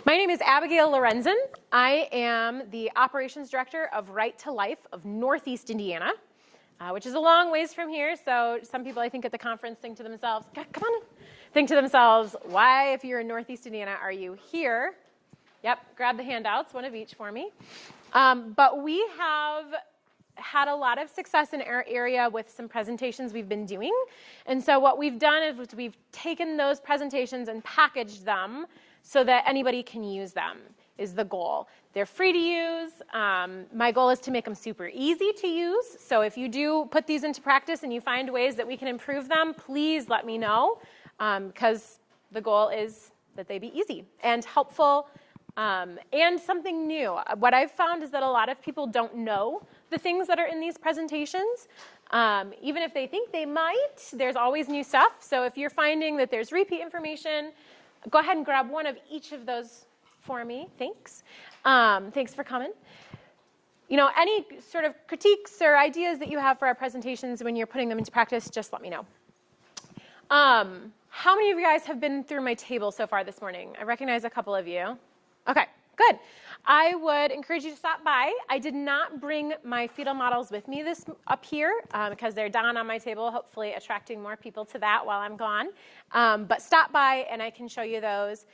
My name is Abigail Lorenzen. I am the Operations Director of Right to Life of Northeast Indiana, which is a long ways from here. So some people, I think, at the conference think to themselves, why, if you're in Northeast Indiana, are you here? Yep, grab the handouts, one of each for me. But we have had a lot of success in our area with some presentations we've been doing. And so what we've done is we've taken those presentations and packaged them so that anybody can use them, is the goal. They're free to use. My goal is to make them super easy to use. So if you do put these into practice and you find ways that we can improve them, please let me know, because the goal is that they be easy and helpful and something new. What I've found is that a lot of people don't know the things that are in these presentations. Even if they think they might, there's always new stuff. So if you're finding that there's repeat information, go ahead and grab one of each of those for me. Thanks. Thanks for coming. You know, any sort of critiques or ideas that you have for our presentations when you're putting them into practice, just let me know. How many of you guys have been through my table so far this morning? I recognize a couple of you. Okay, good. I would encourage you to stop by. I did not bring my fetal models with me up here because they're down on my table, hopefully attracting more people to that while I'm gone. But stop by and I can show you those.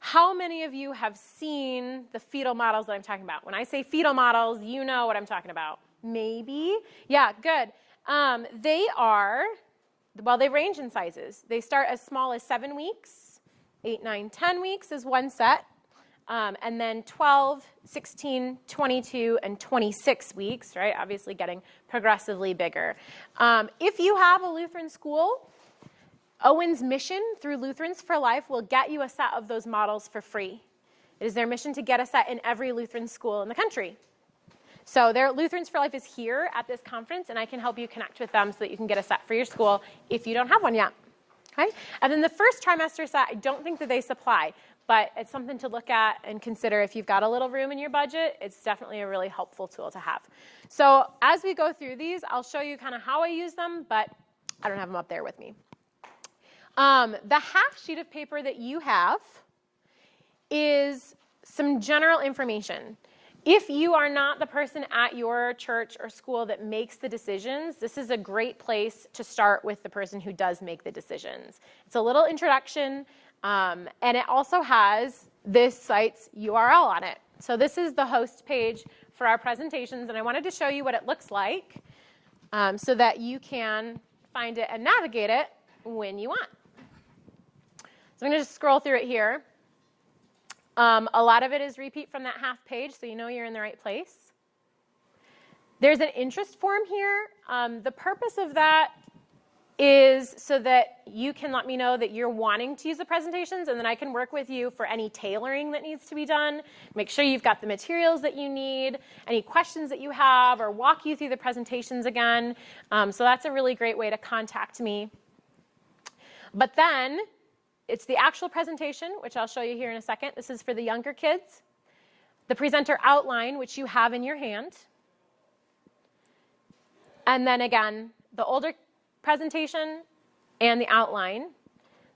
How many of you have seen the fetal models that I'm talking about? When I say fetal models, you know what I'm talking about. Maybe? Yeah, good. They range in sizes. They start as small as 7 weeks, 8, 9, 10 weeks is one set. And then 12, 16, 22, and 26 weeks, right? Obviously getting progressively bigger. If you have a Lutheran school, Owen's mission through Lutherans for Life will get you a set of those models for free. It is their mission to get a set in every Lutheran school in the country. So Lutherans for Life is here at this conference, and I can help you connect with them so that you can get a set for your school if you don't have one yet. Okay? And then the first trimester set, I don't think that they supply. But it's something to look at and consider. If you've got a little room in your budget, it's definitely a really helpful tool to have. So as we go through these, I'll show you kind of how I use them, but I don't have them up there with me. The half sheet of paper that you have is some general information. If you are not the person at your church or school that makes the decisions, this is a great place to start with the person who does make the decisions. It's a little introduction. And it also has this site's URL on it. So this is the host page for our presentations, and I wanted to show you what it looks like so that you can find it and navigate it when you want. So I'm going to just scroll through it here. A lot of it is repeat from that half page, so you know you're in the right place. There's an interest form here. The purpose of that is so that you can let me know that you're wanting to use the presentations, and then I can work with you for any tailoring that needs to be done, make sure you've got the materials that you need, any questions that you have, or walk you through the presentations again. So that's a really great way to contact me. But then it's the actual presentation, which I'll show you here in a second. This is for the younger kids. The presenter outline, which you have in your hand. And then again, the older presentation and the outline.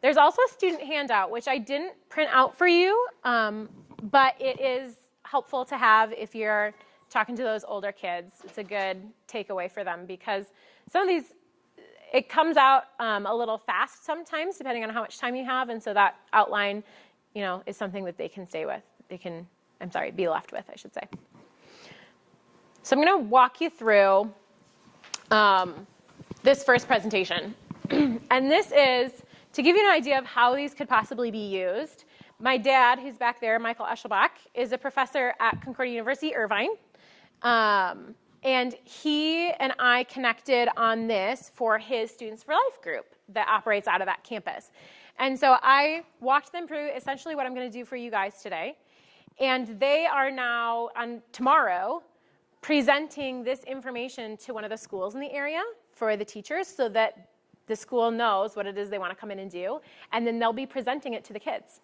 There's also a student handout, which I didn't print out for you, but it is helpful to have if you're talking to those older kids. It's a good takeaway for them because some of these, it comes out a little fast sometimes, depending on how much time you have, and so that outline, you know, is something that they can stay with. Be left with, I should say. So I'm going to walk you through this first presentation. And this is to give you an idea of how these could possibly be used. My dad, who's back there, Michael Eschelbach, is a professor at Concordia University, Irvine. And he and I connected on this for his Students for Life group that operates out of that campus. And so I walked them through essentially what I'm going to do for you guys today. And they are now, on tomorrow, presenting this information to one of the schools in the area for the teachers so that the school knows what it is they want to come in and do, and then they'll be presenting it to the kids.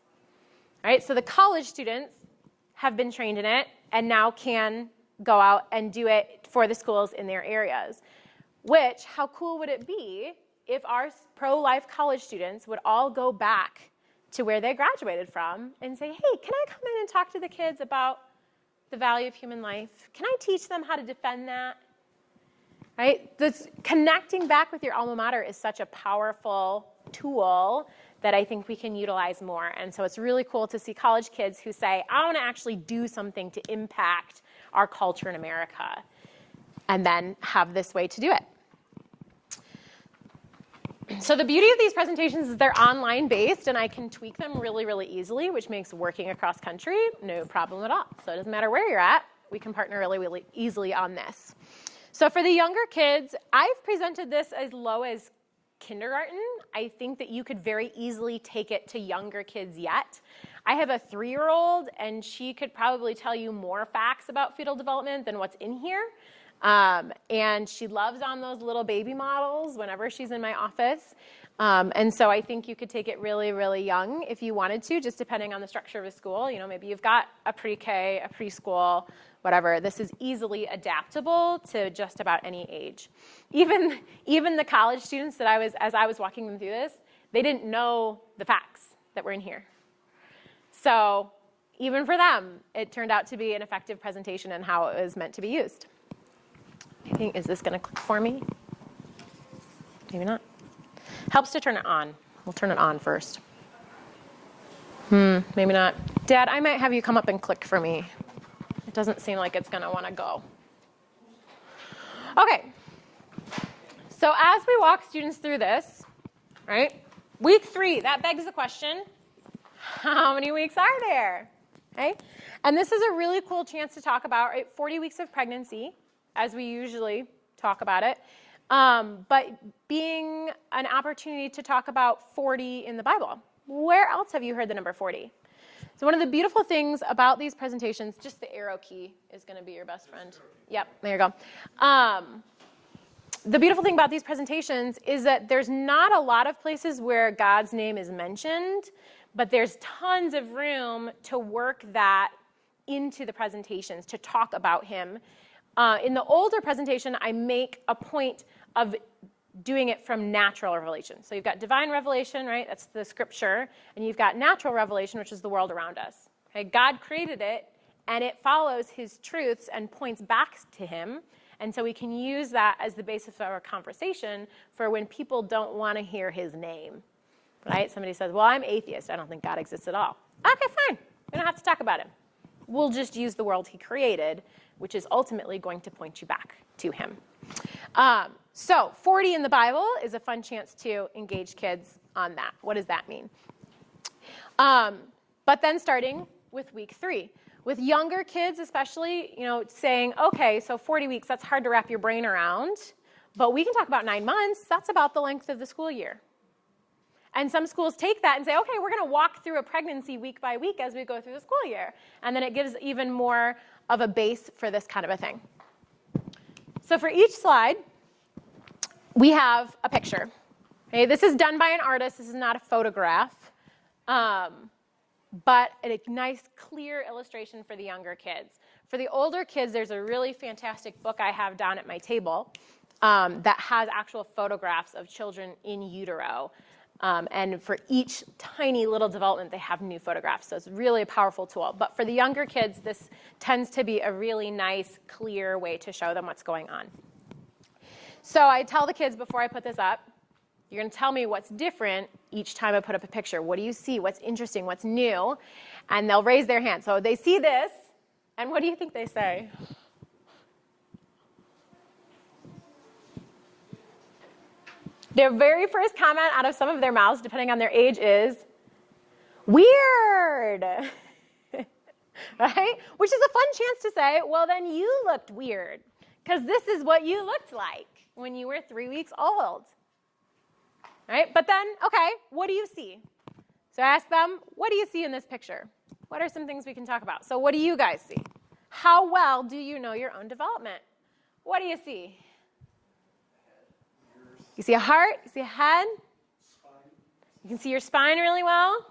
All right, so the college students have been trained in it and now can go out and do it for the schools in their areas. Which, how cool would it be if our pro-life college students would all go back to where they graduated from and say, hey, can I come in and talk to the kids about the value of human life? Can I teach them how to defend that? Right? This connecting back with your alma mater is such a powerful tool that I think we can utilize more. And so it's really cool to see college kids who say, I want to actually do something to impact our culture in America, and then have this way to do it. So the beauty of these presentations is they're online based, and I can tweak them really, really easily, which makes working across country no problem at all. So it doesn't matter where you're at, we can partner really, really easily on this. So for the younger kids, I've presented this as low as kindergarten. I think that you could very easily take it to younger kids yet. I have a 3-year-old, and she could probably tell you more facts about fetal development than what's in here. And she loves on those little baby models whenever she's in my office. And so I think you could take it really, really young if you wanted to, just depending on the structure of a school. You know, maybe you've got a pre-K, a preschool, whatever. This is easily adaptable to just about any age. Even the college students that as I was walking them through this, they didn't know the facts that were in here. So even for them, it turned out to be an effective presentation and how it was meant to be used. I think, is this going to click for me? Maybe not. Helps to turn it on. We'll turn it on first. Maybe not. Dad, I might have you come up and click for me. It doesn't seem like it's going to want to go. Okay. So as we walk students through this, right, week 3, that begs the question, how many weeks are there? Okay? And this is a really cool chance to talk about, right, 40 weeks of pregnancy, as we usually talk about it, but being an opportunity to talk about 40 in the Bible. Where else have you heard the number 40? So one of the beautiful things about these presentations, just the arrow key is going to be your best friend. Yep, there you go. The beautiful thing about these presentations is that there's not a lot of places where God's name is mentioned, but there's tons of room to work that into the presentations, to talk about him. In the older presentation, I make a point of doing it from natural revelation. So you've got divine revelation, right? That's the scripture. And you've got natural revelation, which is the world around us. Okay? God created it, and it follows his truths and points back to him. And so we can use that as the basis of our conversation for when people don't want to hear his name, right? Somebody says, well, I'm atheist. I don't think God exists at all. Okay, fine. We don't have to talk about him. We'll just use the world he created, which is ultimately going to point you back to him. So 40 in the Bible is a fun chance to engage kids on that. What does that mean? But then starting with week 3. With younger kids especially, you know, saying, okay, so 40 weeks, that's hard to wrap your brain around, but we can talk about 9 months. That's about the length of the school year. And some schools take that and say, okay, we're going to walk through a pregnancy week by week as we go through the school year. And then it gives even more of a base for this kind of a thing. So for each slide, we have a picture. Okay, this is done by an artist. This is not a photograph, but a nice, clear illustration for the younger kids. For the older kids, there's a really fantastic book I have down at my table that has actual photographs of children in utero. And for each tiny little development, they have new photographs. So it's really a powerful tool. But for the younger kids, this tends to be a really nice, clear way to show them what's going on. So I tell the kids before I put this up, you're going to tell me what's different each time I put up a picture. What do you see? What's interesting? What's new? And they'll raise their hand. So they see this, and what do you think they say? Their very first comment out of some of their mouths, depending on their age, is, weird, right? Which is a fun chance to say, well, then you looked weird, because this is what you looked like when you were 3 weeks old, right? But then, okay, what do you see? So I ask them, what do you see in this picture? What are some things we can talk about? So what do you guys see? How well do you know your own development? What do you see? You see a heart? You see a head? Spine. You can see your spine really well.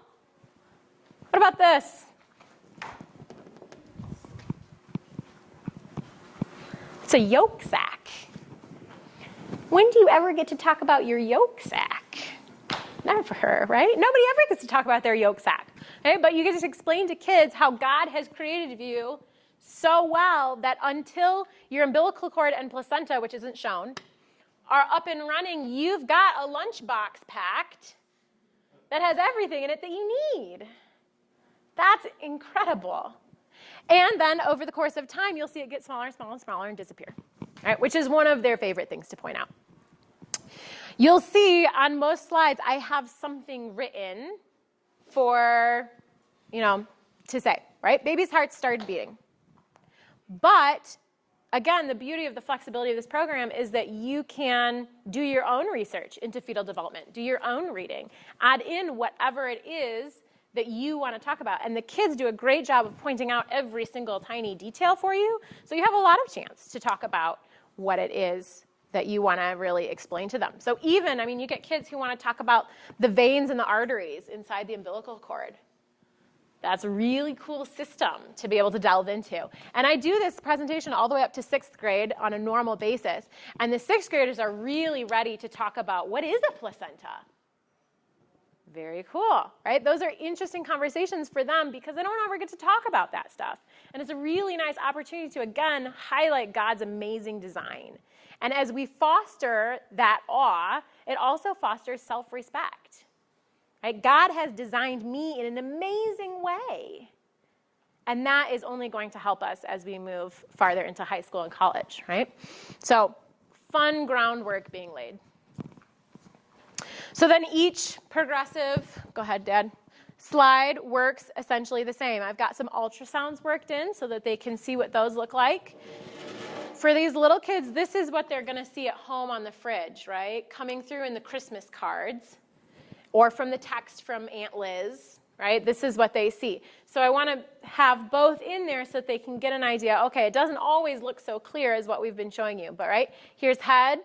What about this? It's a yolk sac. When do you ever get to talk about your yolk sac? Never. for her, right? Nobody ever gets to talk about their yolk sac, right? But you get to explain to kids how God has created you so well that until your umbilical cord and placenta, which isn't shown, are up and running, you've got a lunchbox packed that has everything in it that you need. That's incredible. And then over the course of time, you'll see it get smaller and smaller and smaller and disappear, right? Which is one of their favorite things to point out. You'll see on most slides, I have something written for, to say, right? Baby's heart started beating. But again, the beauty of the flexibility of this program is that you can do your own research into fetal development, do your own reading, add in whatever it is that you want to talk about. And the kids do a great job of pointing out every single tiny detail for you. So you have a lot of chance to talk about what it is that you want to really explain to them. So even, you get kids who want to talk about the veins and the arteries inside the umbilical cord. That's a really cool system to be able to delve into. And I do this presentation all the way up to 6th grade on a normal basis. And the 6th graders are really ready to talk about what is a placenta. Very cool, right? Those are interesting conversations for them because they don't ever get to talk about that stuff. And it's a really nice opportunity to, again, highlight God's amazing design. And as we foster that awe, it also fosters self-respect. Right? God has designed me in an amazing way. And that is only going to help us as we move farther into high school and college, right? So fun groundwork being laid. So then each progressive, go ahead, Dad, slide works essentially the same. I've got some ultrasounds worked in so that they can see what those look like. For these little kids, this is what they're going to see at home on the fridge, right? Coming through in the Christmas cards or from the text from Aunt Liz, right? This is what they see. So I want to have both in there so that they can get an idea. Okay, it doesn't always look so clear as what we've been showing you, but right? Here's head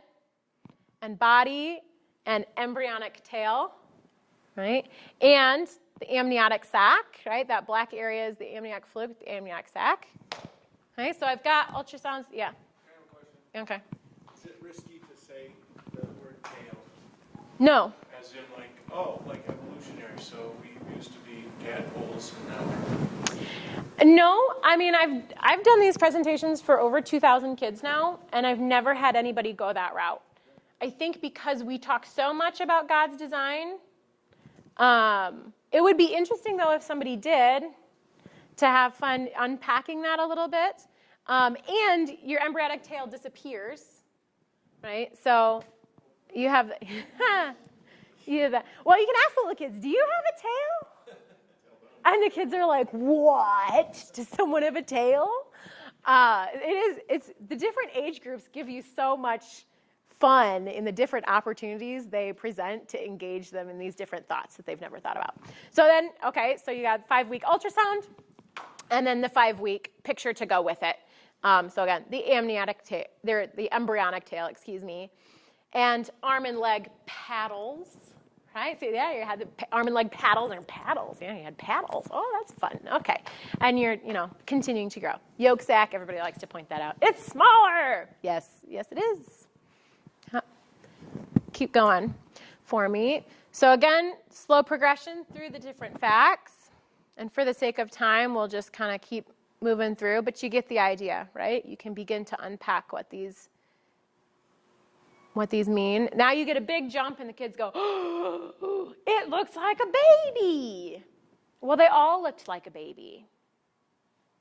and body and embryonic tail, right? And the amniotic sac, right? That black area is the amniotic fluid, the amniotic sac. Okay, so I've got ultrasounds, yeah. I have a question. Okay. Is it risky to say the word tail? No. As in like evolutionary, so we used to be tadpoles and now No, I've done these presentations for over 2,000 kids now, and I've never had anybody go that route. I think because we talk so much about God's design, it would be interesting, though, if somebody did, to have fun unpacking that a little bit. And your embryonic tail disappears, right? So you have, you have that. Well, you can ask the little kids, do you have a tail? And the kids are like, what? Does someone have a tail? It's the different age groups give you so much fun in the different opportunities they present to engage them in these different thoughts that they've never thought about. So then, okay, so you got 5-week ultrasound, and then the 5-week picture to go with it. So again, the embryonic tail, and arm and leg paddles, right? So yeah, you had the arm and leg paddles, or paddles. Yeah, you had paddles. Oh, that's fun. Okay, and you're, continuing to grow. Yolk sac, everybody likes to point that out. It's smaller. Yes, it is. Keep going for me. So again, slow progression through the different facts. And for the sake of time, we'll just kind of keep moving through. But you get the idea, right? You can begin to unpack what these mean. Now you get a big jump and the kids go, oh, it looks like a baby. Well, they all looked like a baby.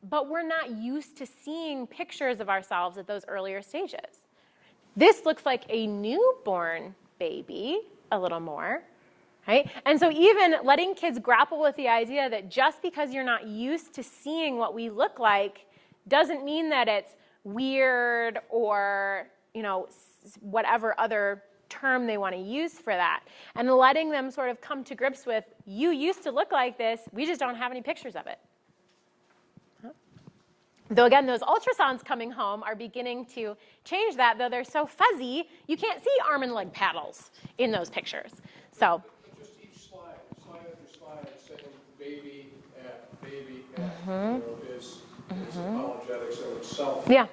But we're not used to seeing pictures of ourselves at those earlier stages. This looks like a newborn baby a little more, right? And so even letting kids grapple with the idea that just because you're not used to seeing what we look like doesn't mean that it's weird or, whatever other term they want to use for that. And letting them sort of come to grips with, you used to look like this, we just don't have any pictures of it. Though again, those ultrasounds coming home are beginning to change that, though they're so fuzzy, you can't see arm and leg paddles in those pictures. So just each slide after slide, saying baby at, is apologetics of itself. Yeah.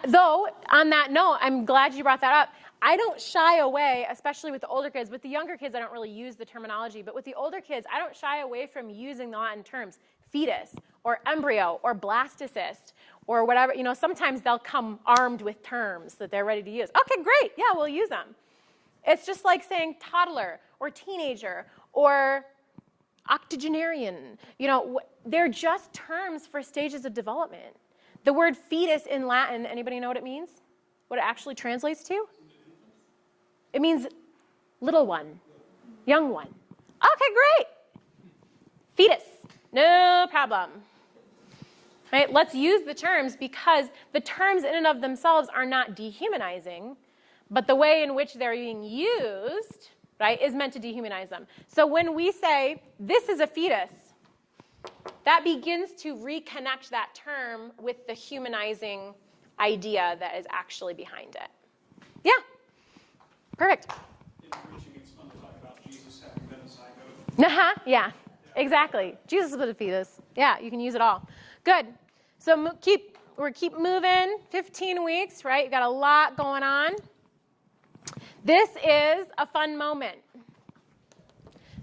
Though, on that note, I'm glad you brought that up. I don't shy away, especially with the older kids. With the younger kids, I don't really use the terminology. But with the older kids, I don't shy away from using the Latin terms, fetus or embryo or blastocyst or whatever. You know, sometimes they'll come armed with terms that they're ready to use. Okay, great. Yeah, we'll use them. It's just like saying toddler or teenager or octogenarian. You know, they're just terms for stages of development. The word fetus in Latin, anybody know what it means? What it actually translates to? It means little one, young one. Okay, great. Fetus, no problem. Right? Let's use the terms because the terms in and of themselves are not dehumanizing, but the way in which they're being used, right, is meant to dehumanize them. So when we say, this is a fetus, that begins to reconnect that term with the humanizing idea that is actually behind it. Yeah? Perfect. In preaching, it's fun to talk about Jesus having been a zygote. Yeah, exactly. Jesus was a fetus. Yeah, you can use it all. Good. So keep moving. 15 weeks, right? You got a lot going on. This is a fun moment.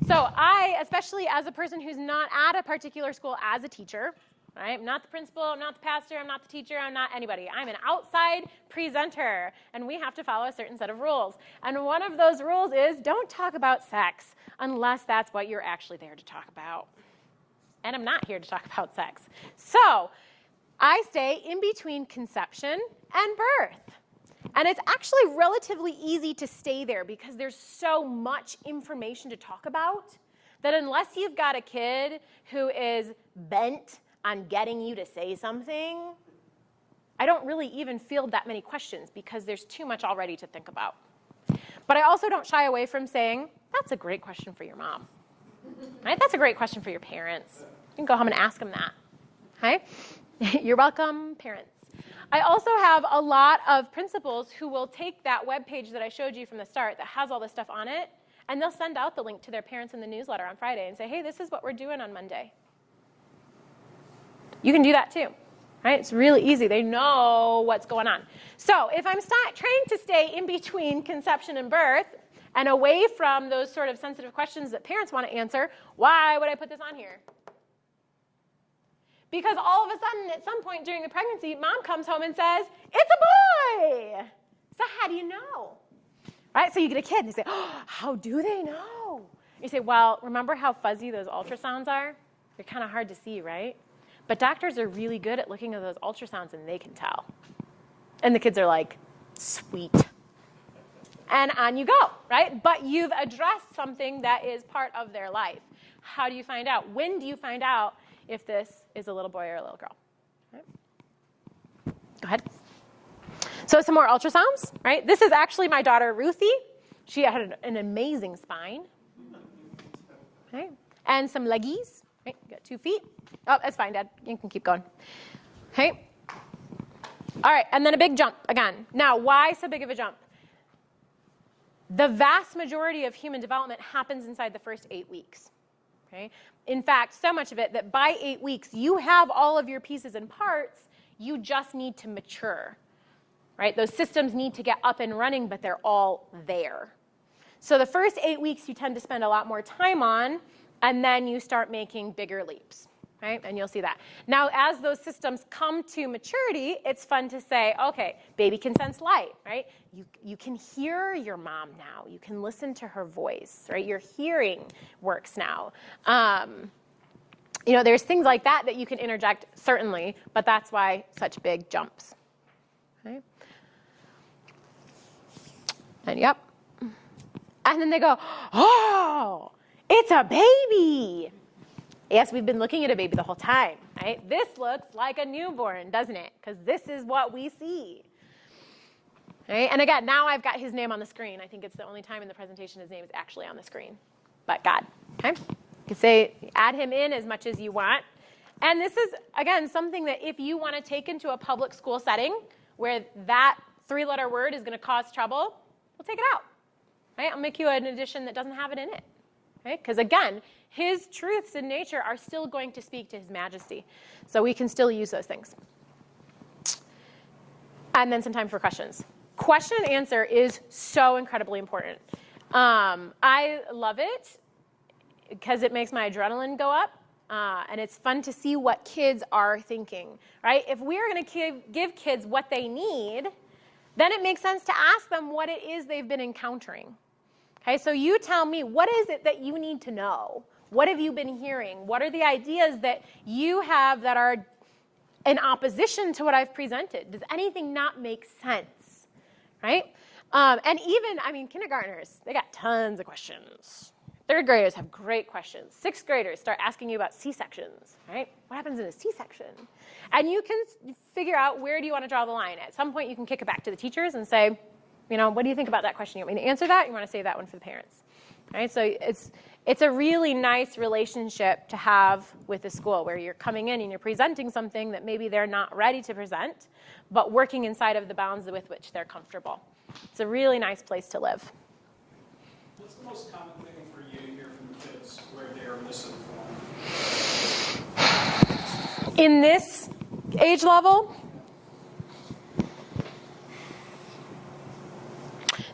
So I, especially as a person who's not at a particular school as a teacher, right? I'm not the principal, I'm not the pastor, I'm not the teacher, I'm not anybody. I'm an outside presenter, and we have to follow a certain set of rules. And one of those rules is don't talk about sex unless that's what you're actually there to talk about. And I'm not here to talk about sex. So I stay in between conception and birth. And it's actually relatively easy to stay there because there's so much information to talk about that unless you've got a kid who is bent on getting you to say something, I don't really even field that many questions because there's too much already to think about. But I also don't shy away from saying, that's a great question for your mom. Right? That's a great question for your parents. You can go home and ask them that. Okay? You're welcome, parents. I also have a lot of principals who will take that web page that I showed you from the start that has all this stuff on it, and they'll send out the link to their parents in the newsletter on Friday and say, hey, this is what we're doing on Monday. You can do that too, right? It's really easy. They know what's going on. So if I'm trying to stay in between conception and birth and away from those sort of sensitive questions that parents want to answer, why would I put this on here? Because all of a sudden, at some point during the pregnancy, mom comes home and says, it's a boy. So how do you know? Right? So you get a kid and you say, oh, how do they know? You say, well, remember how fuzzy those ultrasounds are? They're kind of hard to see, right? But doctors are really good at looking at those ultrasounds and they can tell. And the kids are like, sweet. And on you go, right? But you've addressed something that is part of their life. How do you find out? When do you find out if this is a little boy or a little girl? Right. Go ahead. So some more ultrasounds, right? This is actually my daughter, Ruthie. She had an amazing spine. Okay. And some leggies. Right. Got 2 feet. Oh, that's fine, Dad. You can keep going. Okay. All right, and then a big jump again. Now, why so big of a jump? The vast majority of human development happens inside the first 8 weeks. Okay? In fact, so much of it that by 8 weeks, you have all of your pieces and parts, you just need to mature. Right? Those systems need to get up and running, but they're all there. So the first 8 weeks you tend to spend a lot more time on, and then you start making bigger leaps. Right? And you'll see that. Now, as those systems come to maturity, it's fun to say, okay, baby can sense light, right? You can hear your mom now. You can listen to her voice, right? Your hearing works now. There's things like that you can interject, certainly, but that's why such big jumps. Okay? And yep. And then they go, oh, it's a baby. Yes, we've been looking at a baby the whole time, right? This looks like a newborn, doesn't it? Because this is what we see. Right? And again, now I've got his name on the screen. I think it's the only time in the presentation his name is actually on the screen. But God, okay? You can say, add him in as much as you want. And this is, again, something that if you want to take into a public school setting where that 3-letter word is going to cause trouble, we'll take it out. Right? I'll make you an edition that doesn't have it in it. Because again, his truths in nature are still going to speak to his majesty. So we can still use those things. And then some time for questions. question and answer is so incredibly important. I love it because it makes my adrenaline go up. And it's fun to see what kids are thinking, right? If we're going to give kids what they need, then it makes sense to ask them what it is they've been encountering. Okay, so you tell me, what is it that you need to know? What have you been hearing? What are the ideas that you have that are in opposition to what I've presented? Does anything not make sense, right? And even, kindergartners, they got tons of questions. Third graders have great questions. Sixth graders start asking you about C-sections, right? What happens in a C-section? And you can figure out where do you want to draw the line. At some point, you can kick it back to the teachers and say, what do you think about that question? You want me to answer that? You want to save that one for the parents, right? So it's a really nice relationship to have with the school where you're coming in and you're presenting something that maybe they're not ready to present, but working inside of the bounds with which they're comfortable. It's a really nice place to live. What's the most common thing for you to hear from the kids where they are misinformed? In this age level,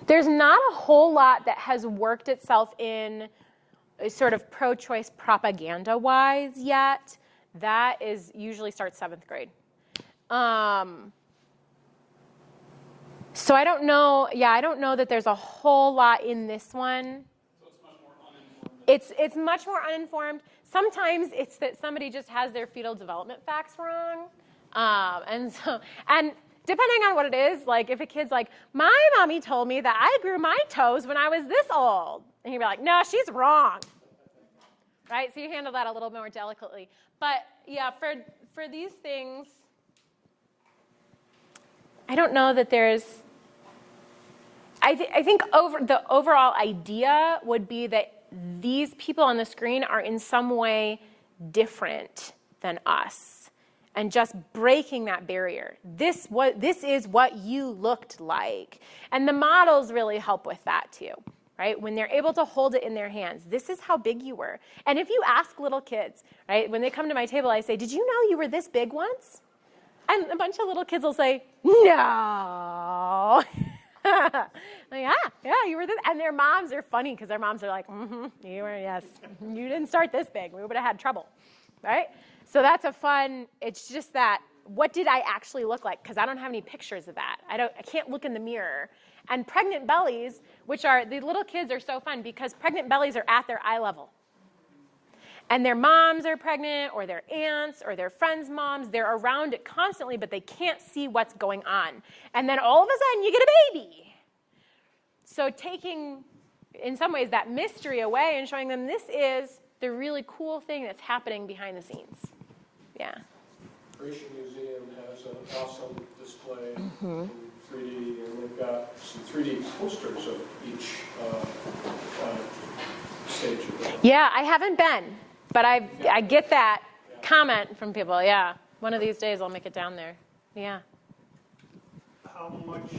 there's not a whole lot that has worked itself in sort of pro-choice propaganda-wise yet. That is usually starts 7th grade. So I don't know. Yeah, I don't know that there's a whole lot in this one. So it's much more uninformed. It's much more uninformed. Sometimes it's that somebody just has their fetal development facts wrong, and depending on what it is, like if a kid's like, my mommy told me that I grew my toes when I was this old, and you'd be like, no, she's wrong, right? So you handle that a little more delicately. But yeah, for these things, I don't know that there's. I think the overall idea would be that these people on the screen are in some way different than us, and just breaking that barrier. This is what you looked like, and the models really help with that too, right? When they're able to hold it in their hands, this is how big you were. And if you ask little kids, right, when they come to my table, I say, "Did you know you were this big once?" And a bunch of little kids will say, "No." Like, yeah, you were this. And their moms are funny because their moms are like, you were, yes. You didn't start this big. We would have had trouble, right? So that's a fun, it's just that, what did I actually look like? Because I don't have any pictures of that. I can't look in the mirror. And pregnant bellies, the little kids are so fun because pregnant bellies are at their eye level. And their moms are pregnant, or their aunts, or their friends' moms. They're around it constantly, but they can't see what's going on. And then all of a sudden, you get a baby. So taking, in some ways, that mystery away and showing them this is the really cool thing that's happening behind the scenes. Yeah. Creation Museum has an awesome display in 3D, and they've got some 3D posters of each stage of it. Yeah, I haven't been. But I get that comment from people, yeah. One of these days I'll make it down there, yeah. How much,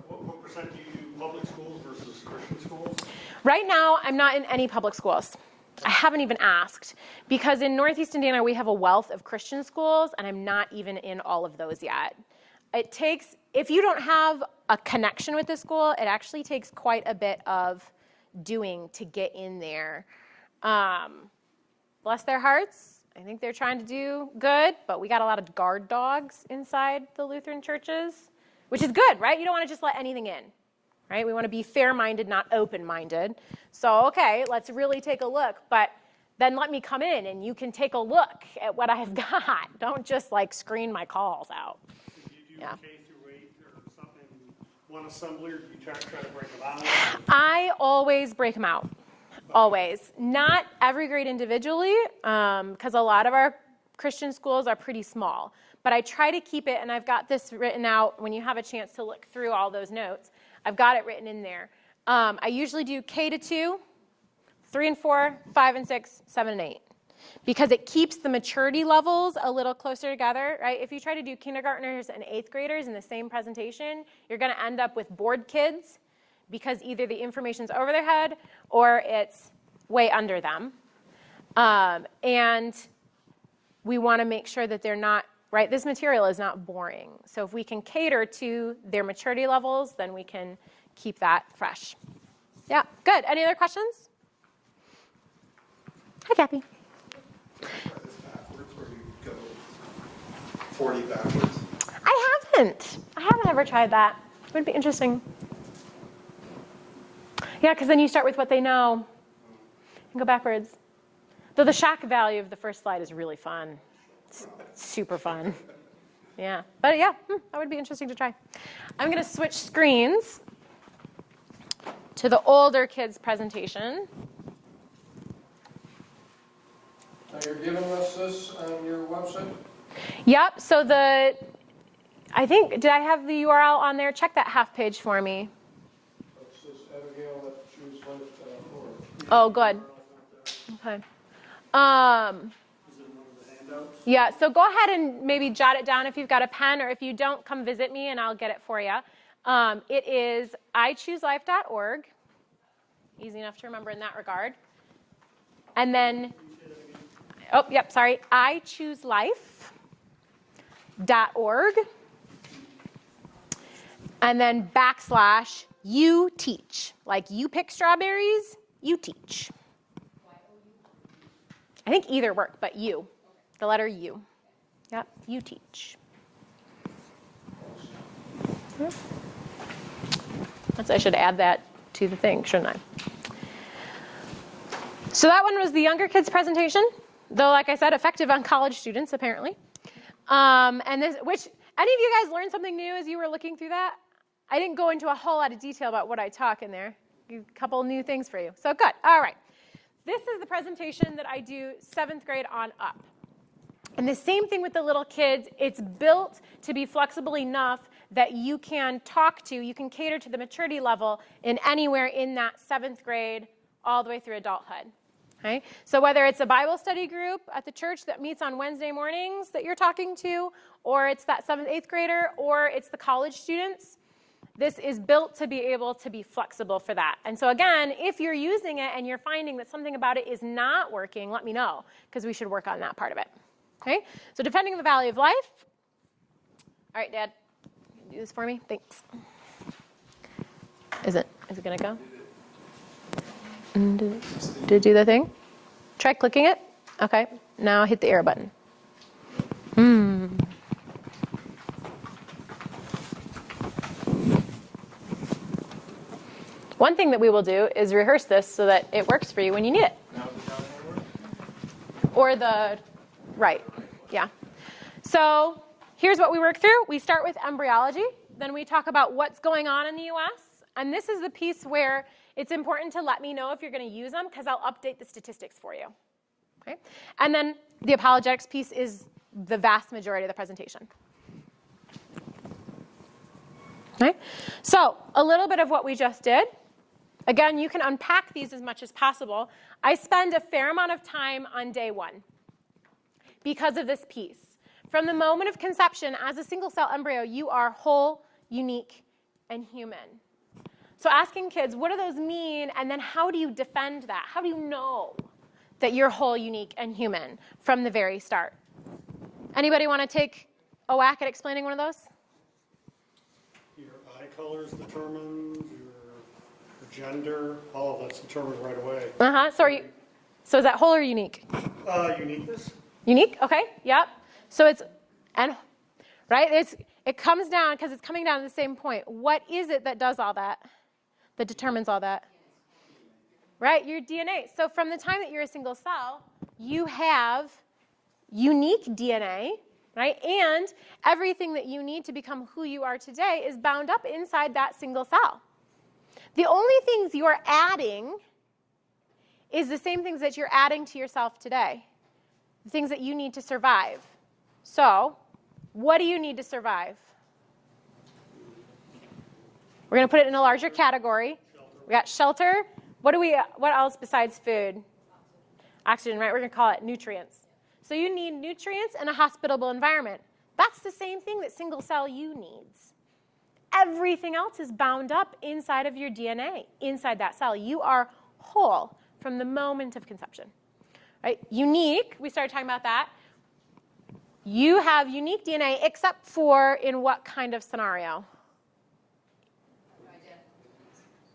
what percent do you do public schools versus Christian schools? Right now, I'm not in any public schools. I haven't even asked. Because in Northeast Indiana, we have a wealth of Christian schools, and I'm not even in all of those yet. It takes, if you don't have a connection with the school, it actually takes quite a bit of doing to get in there. Bless their hearts. I think they're trying to do good, but we got a lot of guard dogs inside the Lutheran churches, which is good, right? You don't want to just let anything in, right? We want to be fair-minded, not open-minded. So, okay, let's really take a look, but then let me come in and you can take a look at what I've got. Don't just like screen my calls out. Do you do K through 8 or something, one assembly, or do you try to break them out? I always break them out. Always. Not every grade individually, because a lot of our Christian schools are pretty small. But I try to keep it, and I've got this written out when you have a chance to look through all those notes. I've got it written in there. I usually do K to 2, 3 and 4, 5 and 6, 7 and 8. Because it keeps the maturity levels a little closer together, right? If you try to do kindergartners and 8th graders in the same presentation, you're going to end up with bored kids, because either the information's over their head or it's way under them. And we want to make sure that they're not right? This material is not boring. So if we can cater to their maturity levels, then we can keep that fresh. Yeah, good. Any other questions? Hi, Kathy. Try this backwards where you go 40 backwards. I haven't ever tried that. It would be interesting. Yeah, because then you start with what they know and go backwards. Though the shock value of the first slide is really fun. It's super fun. Yeah, but yeah, that would be interesting to try. I'm going to switch screens to the older kids' presentation. Now you're giving us this on your website? Yep, so I think, did I have the URL on there? Check that half page for me. It says Abigail at chooselife.org. Oh, good. Okay. Is it one of the handouts? Yeah, so go ahead and maybe jot it down if you've got a pen, or if you don't, come visit me and I'll get it for you. It is ichooselife.org. Easy enough to remember in that regard. And then, oh, yep, sorry, ichooselife.org. And then / you teach. Like you pick strawberries, you teach. I think either work, but you. The letter U. Yep, you teach. I should add that to the thing, shouldn't I? So that one was the younger kids presentation, though, like I said, effective on college students, apparently. And this, which, any of you guys learned something new as you were looking through that? I didn't go into a whole lot of detail about what I talk in there. A couple new things for you. So good. All right. This is the presentation that I do 7th grade on up. And the same thing with the little kids. It's built to be flexible enough that you can you can cater to the maturity level in anywhere in that 7th grade all the way through adulthood. Okay? So whether it's a Bible study group at the church that meets on Wednesday mornings that you're talking to, or it's that 7th, 8th grader, or it's the college students, this is built to be able to be flexible for that. And so again, if you're using it and you're finding that something about it is not working, let me know, because we should work on that part of it. Okay? So depending on the value of life. All right, Dad, can you do this for me? Thanks. Is it going to go? Did it do the thing? Try clicking it. Okay. Now hit the arrow button. One thing that we will do is rehearse this so that it works for you when you need it. Now the down arrow? Or the right. Yeah. So here's what we work through. We start with embryology. Then we talk about what's going on in the U.S. And this is the piece where it's important to let me know if you're going to use them, because I'll update the statistics for you. Okay? And then the apologetics piece is the vast majority of the presentation. Okay? So a little bit of what we just did. Again, you can unpack these as much as possible. I spend a fair amount of time on day 1 because of this piece. From the moment of conception, as a single-cell embryo, you are whole, unique, and human. So asking kids, what do those mean, and then how do you defend that? How do you know that you're whole, unique, and human from the very start? Anybody want to take a whack at explaining one of those? Your eye color is determined, your gender, all of that's determined right away. So is that whole or unique? Uniqueness? Unique, okay, yep. So it comes down, because it's coming down to the same point. What is it that does all that determines all that? Right, your DNA. So from the time that you're a single cell, you have unique DNA, right? And everything that you need to become who you are today is bound up inside that single cell. The only things you're adding is the same things that you're adding to yourself today, the things that you need to survive. So, what do you need to survive? We're going to put it in a larger category. We got shelter. What else besides food? Oxygen, right? We're going to call it nutrients. So you need nutrients and a hospitable environment. That's the same thing that single cell you needs. Everything else is bound up inside of your DNA, inside that cell. You are whole from the moment of conception. Right? Unique, we started talking about that. You have unique DNA except for in what kind of scenario?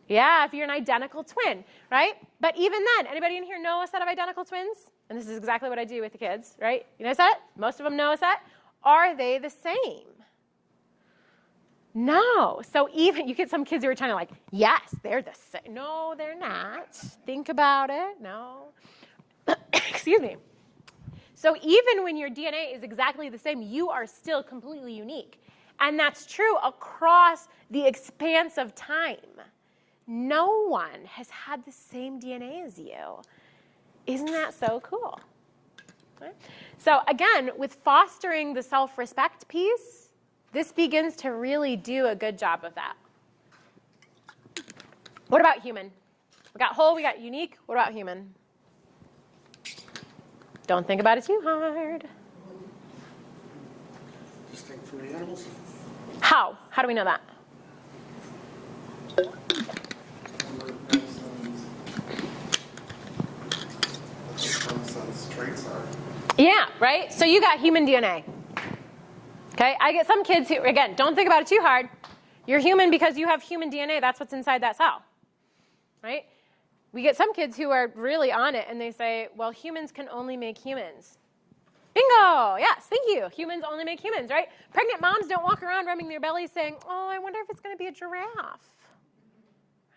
Yeah, if you're an identical twin, right? But even then, anybody in here know a set of identical twins? And this is exactly what I do with the kids, right? You know a set? Most of them know a set. Are they the same? No. So even you get some kids who are trying to like, yes, they're the same. No, they're not. Think about it. No. Excuse me. So even when your DNA is exactly the same, you are still completely unique. And that's true across the expanse of time. No one has had the same DNA as you. Isn't that so cool? Right? So again, with fostering the self-respect piece, this begins to really do a good job of that. What about human? We got whole, we got unique. What about human? Don't think about it too hard. Distinct from the animals? How? How do we know that? Chromosomes traits are. Yeah, right? So you got human DNA. Okay, I get some kids who, again, don't think about it too hard. You're human because you have human DNA. That's what's inside that cell, right? We get some kids who are really on it, and they say, well, humans can only make humans. Bingo! Yes, thank you. Humans only make humans, right? Pregnant moms don't walk around rubbing their bellies saying, oh, I wonder if it's going to be a giraffe.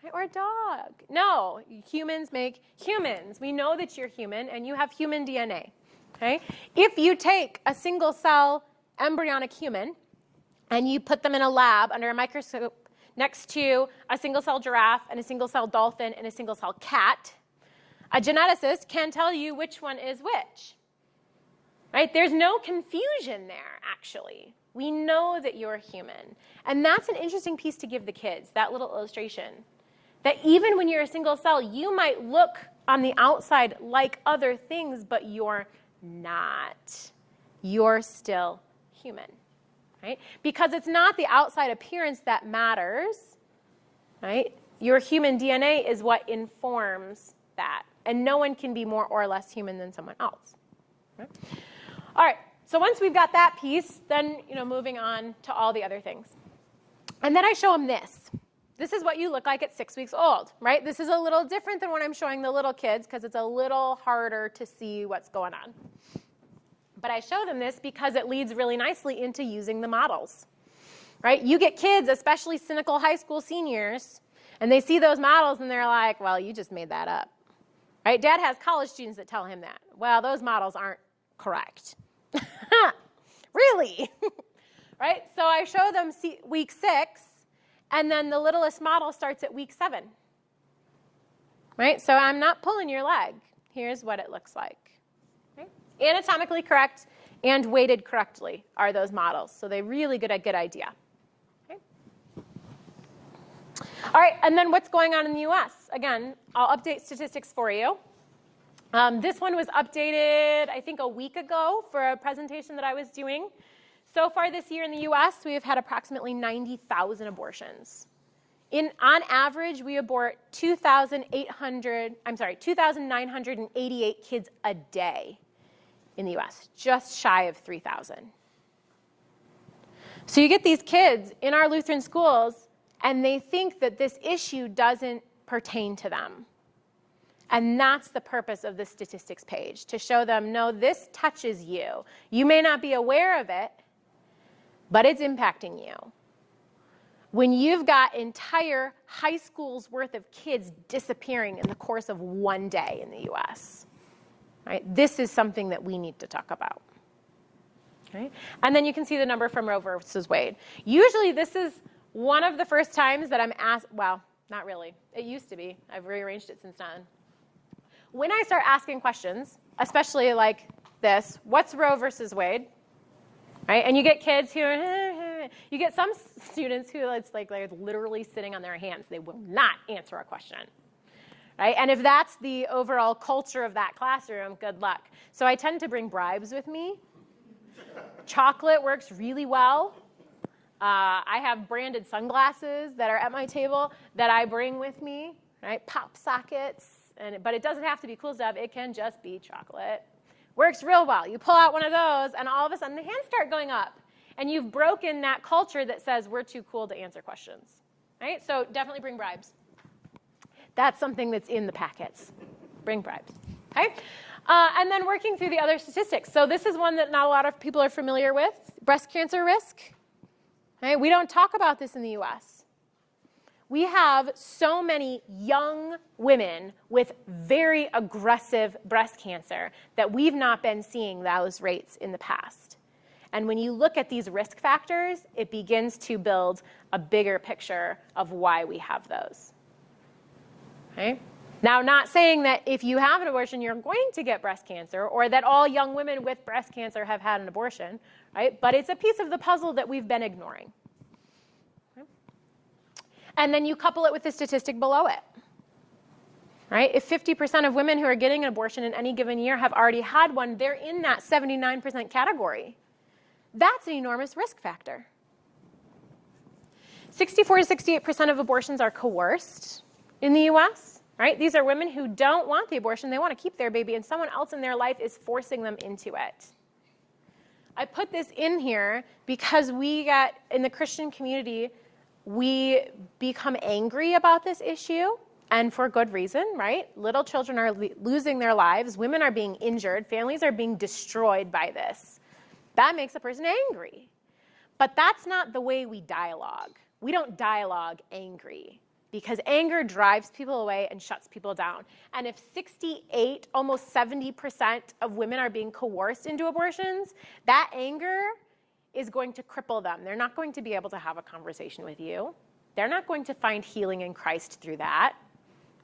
Right? Or a dog. No, humans make humans. We know that you're human, and you have human DNA. Okay? If you take a single-cell embryonic human, and you put them in a lab under a microscope next to a single-cell giraffe and a single-cell dolphin and a single-cell cat, a geneticist can tell you which one is which. Right? There's no confusion there, actually. We know that you're human. And that's an interesting piece to give the kids, that little illustration. That even when you're a single cell, you might look on the outside like other things, but you're not. You're still human. Right? Because it's not the outside appearance that matters. Right? Your human DNA is what informs that. And no one can be more or less human than someone else. Right? All right, so once we've got that piece, then moving on to all the other things. And then I show them this. This is what you look like at 6 weeks old, right? This is a little different than what I'm showing the little kids because it's a little harder to see what's going on. But I show them this because it leads really nicely into using the models, right? You get kids, especially cynical high school seniors, and they see those models and they're like, well, you just made that up, right? Dad has college students that tell him that. Well, those models aren't correct. Really? Right? So I show them week 6, and then the littlest model starts at week 7. Right? So I'm not pulling your leg. Here's what it looks like. Right? Anatomically correct and weighted correctly are those models. So they really get a good idea. Okay? All right, and then what's going on in the US? Again, I'll update statistics for you. This one was updated, I think, a week ago for a presentation that I was doing. So far this year in the US, we have had approximately 90,000 abortions. On average, we abort 2,988 kids a day in the US, just shy of 3,000. So you get these kids in our Lutheran schools, and they think that this issue doesn't pertain to them. And that's the purpose of the statistics page, to show them, no, this touches you. You may not be aware of it, but it's impacting you. When you've got entire high schools worth of kids disappearing in the course of one day in the US, right? This is something that we need to talk about. Right? And then you can see the number from Roe versus Wade. Usually this is one of the first times that I'm asked, well, not really. It used to be. I've rearranged it since then. When I start asking questions, especially like this, what's Roe versus Wade? Right? And you get kids who, you get some students who it's like they're literally sitting on their hands. They will not answer a question. Right? And if that's the overall culture of that classroom, good luck. So I tend to bring bribes with me. Chocolate works really well. I have branded sunglasses that are at my table that I bring with me, right? Pop sockets. But it doesn't have to be cool stuff. It can just be chocolate. Works real well. You pull out one of those, and all of a sudden the hands start going up. And you've broken that culture that says we're too cool to answer questions. Right? So definitely bring bribes. That's something that's in the packets. Bring bribes. Okay? And then working through the other statistics. So this is one that not a lot of people are familiar with, breast cancer risk. Okay? We don't talk about this in the US. We have so many young women with very aggressive breast cancer that we've not been seeing those rates in the past. And when you look at these risk factors, it begins to build a bigger picture of why we have those. Okay? Now, not saying that if you have an abortion, you're going to get breast cancer, or that all young women with breast cancer have had an abortion, right? But it's a piece of the puzzle that we've been ignoring. And then you couple it with the statistic below it, right? If 50% of women who are getting an abortion in any given year have already had one, they're in that 79% category. That's an enormous risk factor. 64 to 68% of abortions are coerced in the US, right? These are women who don't want the abortion. They want to keep their baby, and someone else in their life is forcing them into it. I put this in here because in the Christian community, we become angry about this issue, and for good reason, right? Little children are losing their lives. Women are being injured. Families are being destroyed by this. That makes a person angry. But that's not the way we dialogue. We don't dialogue angry, because anger drives people away and shuts people down. And if 68, almost 70% of women are being coerced into abortions, that anger is going to cripple them. They're not going to be able to have a conversation with you. They're not going to find healing in Christ through that,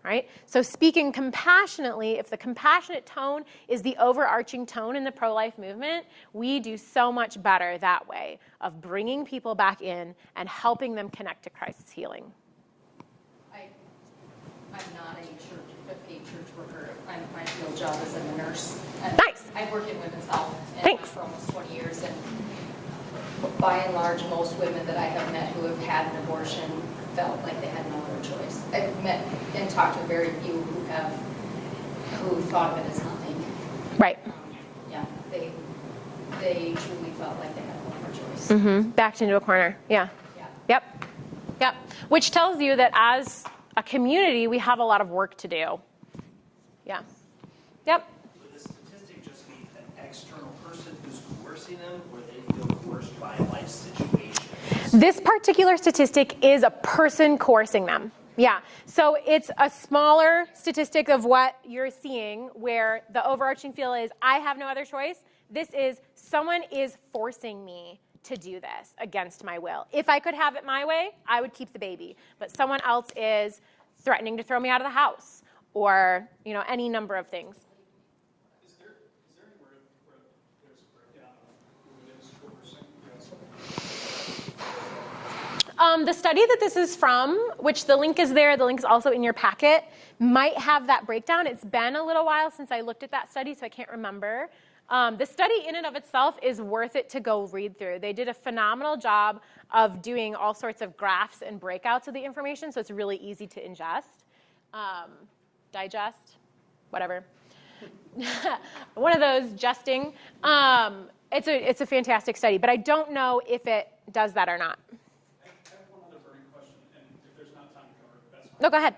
right? So speaking compassionately, if the compassionate tone is the overarching tone in the pro-life movement, we do so much better that way of bringing people back in and helping them connect to Christ's healing. I'm not a paid church worker. My field job is a nurse. And Nice. I work in women's health Thanks. for almost 20 years. And by and large, most women that I have met who have had an abortion felt like they had no other choice. I've met and talked to very few who thought of it as nothing. Right. Yeah, they truly felt like they had no other choice. Backed into a corner. Yeah. Yeah. Yep. Which tells you that as a community, we have a lot of work to do. Yeah. Yep. Would the statistic just be an external person who's coercing them, or they feel coerced by a life situation? This particular statistic is a person coercing them. Yeah. So it's a smaller statistic of what you're seeing, where the overarching feel is, I have no other choice. This is, someone is forcing me to do this against my will. If I could have it my way, I would keep the baby. But someone else is threatening to throw me out of the house, or any number of things. Is there anywhere where there's a breakdown of who it is coercing? The study that this is from, which the link is there, the link is also in your packet, might have that breakdown. It's been a little while since I looked at that study, so I can't remember. The study in and of itself is worth it to go read through. They did a phenomenal job of doing all sorts of graphs and breakouts of the information, so it's really easy to ingest, digest, whatever. One of those justing. It's a fantastic study, but I don't know if it does that or not. I have one other burning question, and if there's not time to cover it, that's fine. No, go ahead.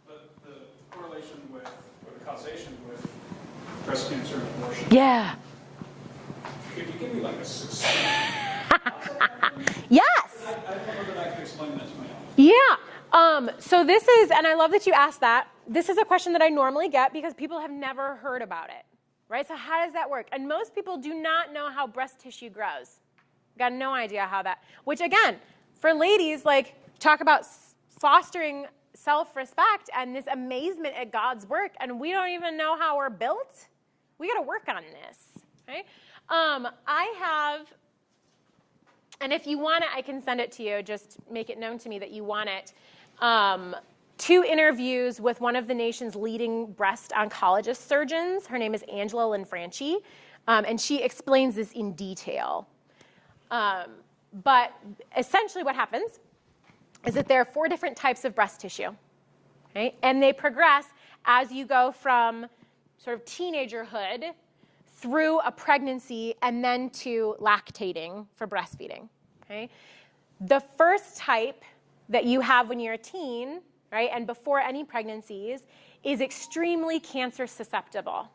The correlation with, or the causation with breast cancer and abortion. Yeah. Could you give me like a succinct? Yes. I don't know that I can explain that to my own. Yeah. So this is, and I love that you asked that. This is a question that I normally get because people have never heard about it, right? So how does that work? And most people do not know how breast tissue grows. Got no idea how that, which again, for ladies, talk about fostering self-respect and this amazement at God's work, and we don't even know how we're built. We got to work on this, right? I have, and if you want it, I can send it to you. Just make it known to me that you want it. 2 interviews with one of the nation's leading breast oncologist surgeons. Her name is Angela Lanfranchi, and she explains this in detail. But essentially what happens is that there are 4 different types of breast tissue, okay? And they progress as you go from sort of teenagerhood through a pregnancy and then to lactating for breastfeeding, okay? The first type that you have when you're a teen, right, and before any pregnancies, is extremely cancer susceptible,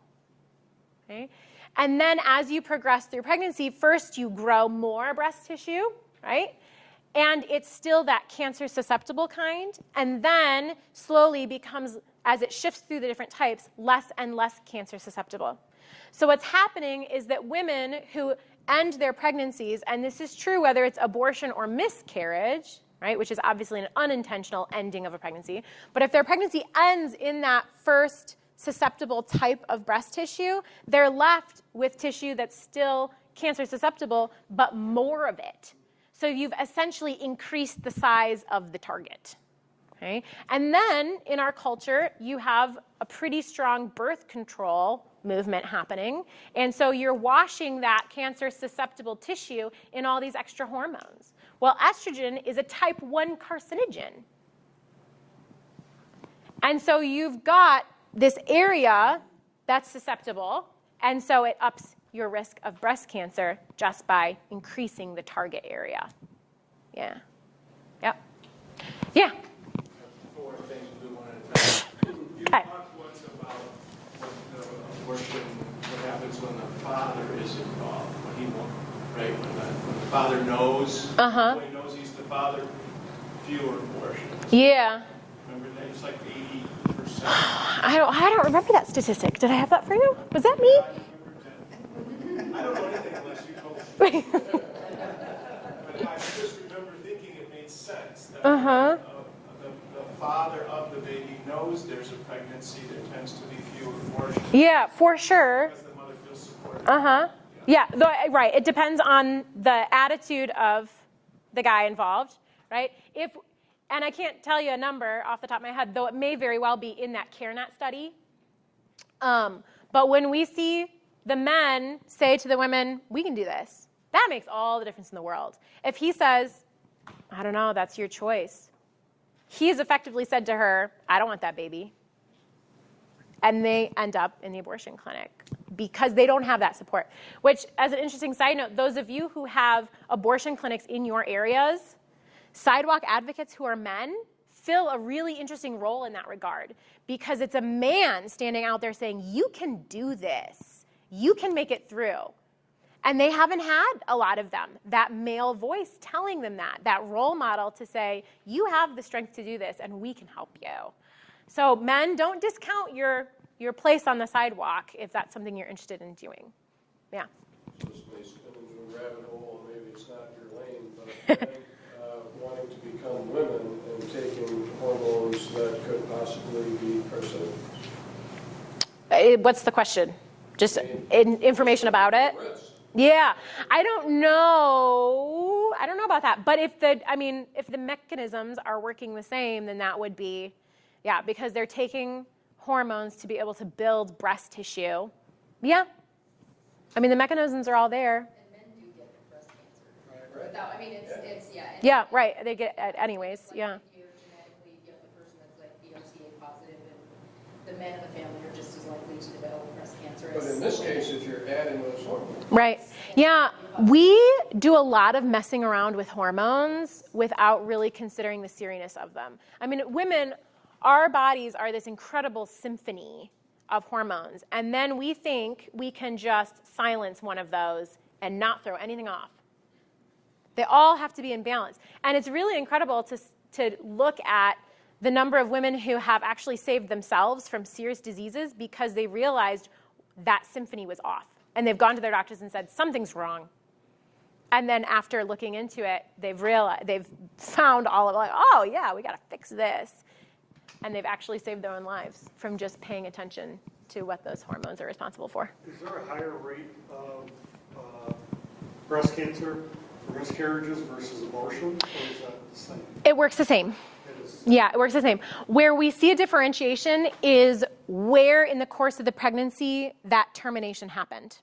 okay? And then as you progress through pregnancy, first you grow more breast tissue, right? And it's still that cancer susceptible kind, and then slowly becomes, as it shifts through the different types, less and less cancer susceptible. So what's happening is that women who end their pregnancies, and this is true whether it's abortion or miscarriage, right, which is obviously an unintentional ending of a pregnancy, but if their pregnancy ends in that first susceptible type of breast tissue, they're left with tissue that's still cancer susceptible, but more of it. So you've essentially increased the size of the target. Okay? And then in our culture, you have a pretty strong birth control movement happening. And so you're washing that cancer susceptible tissue in all these extra hormones. Well, estrogen is a type 1 carcinogen. And so you've got this area that's susceptible, and so it ups your risk of breast cancer just by increasing the target area. Yeah. Yep. Yeah. Four things we do one at a time. You Okay. talked once about what the abortion, what happens when the father is involved, when he won't, right? When the father knows, when he knows he's the father, fewer abortions. Yeah. Remember that? It's like 80%. I don't remember that statistic. Did I have that for you? Was that me? I don't know anything unless you told me. But I just remember thinking it made sense. That the father of the baby knows there's a pregnancy, there tends to be fewer abortions. Yeah, for sure. Because the mother feels supported. Yeah, right. It depends on the attitude of the guy involved, right? And I can't tell you a number off the top of my head, though it may very well be in that CareNet study. But when we see the men say to the women, we can do this, that makes all the difference in the world. If he says, I don't know, that's your choice, he has effectively said to her, I don't want that baby. And they end up in the abortion clinic because they don't have that support. Which, as an interesting side note, those of you who have abortion clinics in your areas, sidewalk advocates who are men fill a really interesting role in that regard because it's a man standing out there saying, you can do this. You can make it through. And they haven't had a lot of them, that male voice telling them that role model to say, you have the strength to do this and we can help you. So men, don't discount your place on the sidewalk if that's something you're interested in doing. Yeah. This may spin into a rabbit hole, maybe it's not your lane, but wanting to become women and taking hormones that could possibly be carcinogens. What's the question? Just information about it? Yeah, I don't know about that. But if the mechanisms are working the same, then that would be, yeah, because they're taking hormones to be able to build breast tissue. Yeah. I mean, the mechanisms are all there. And men do get breast cancer. Without, it's yeah. Yeah, right. They get it anyways. Like Yeah. if you genetically get the person that's like BRCA positive, and the men in the family are just as likely to develop breast cancer. But in this case, if you're adding those hormones. Right. Yeah. We do a lot of messing around with hormones without really considering the seriousness of them. I mean, women, our bodies are this incredible symphony of hormones. And then we think we can just silence one of those and not throw anything off. They all have to be in balance. And it's really incredible to look at the number of women who have actually saved themselves from serious diseases because they realized that symphony was off. And they've gone to their doctors and said, something's wrong. And then after looking into it, they've found all of like, oh yeah, we got to fix this. And they've actually saved their own lives from just paying attention to what those hormones are responsible for. Is there a higher rate of breast cancer for miscarriages versus abortion, or is that the same? It works the same. It is. Yeah, it works the same. Where we see a differentiation is where in the course of the pregnancy that termination happened.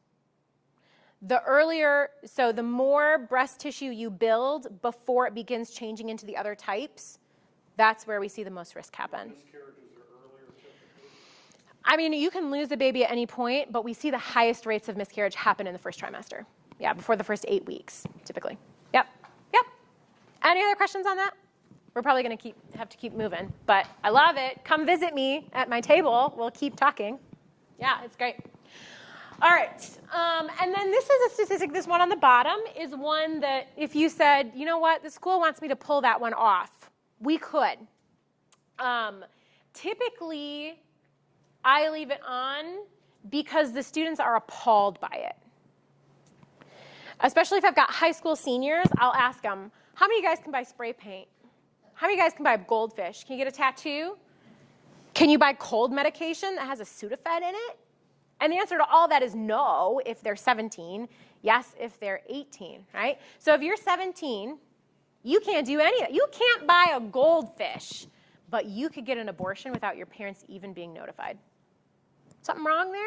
The more breast tissue you build before it begins changing into the other types, that's where we see the most risk happen. Miscarriages are earlier typically? I mean, you can lose a baby at any point, but we see the highest rates of miscarriage happen in the first trimester. Yeah, before the first 8 weeks, typically. Yep. Any other questions on that? We're probably going to have to keep moving, but I love it. Come visit me at my table. We'll keep talking. Yeah, it's great. All right, and then this is a statistic, this one on the bottom is one that if you said, you know what, the school wants me to pull that one off, we could. Typically, I leave it on because the students are appalled by it. Especially if I've got high school seniors, I'll ask them, how many of you guys can buy spray paint? How many of you guys can buy goldfish? Can you get a tattoo? Can you buy cold medication that has a Sudafed in it? And the answer to all that is no if they're 17, yes if they're 18, right? So if you're 17, you can't do any of that. You can't buy a goldfish, but you could get an abortion without your parents even being notified. Something wrong there?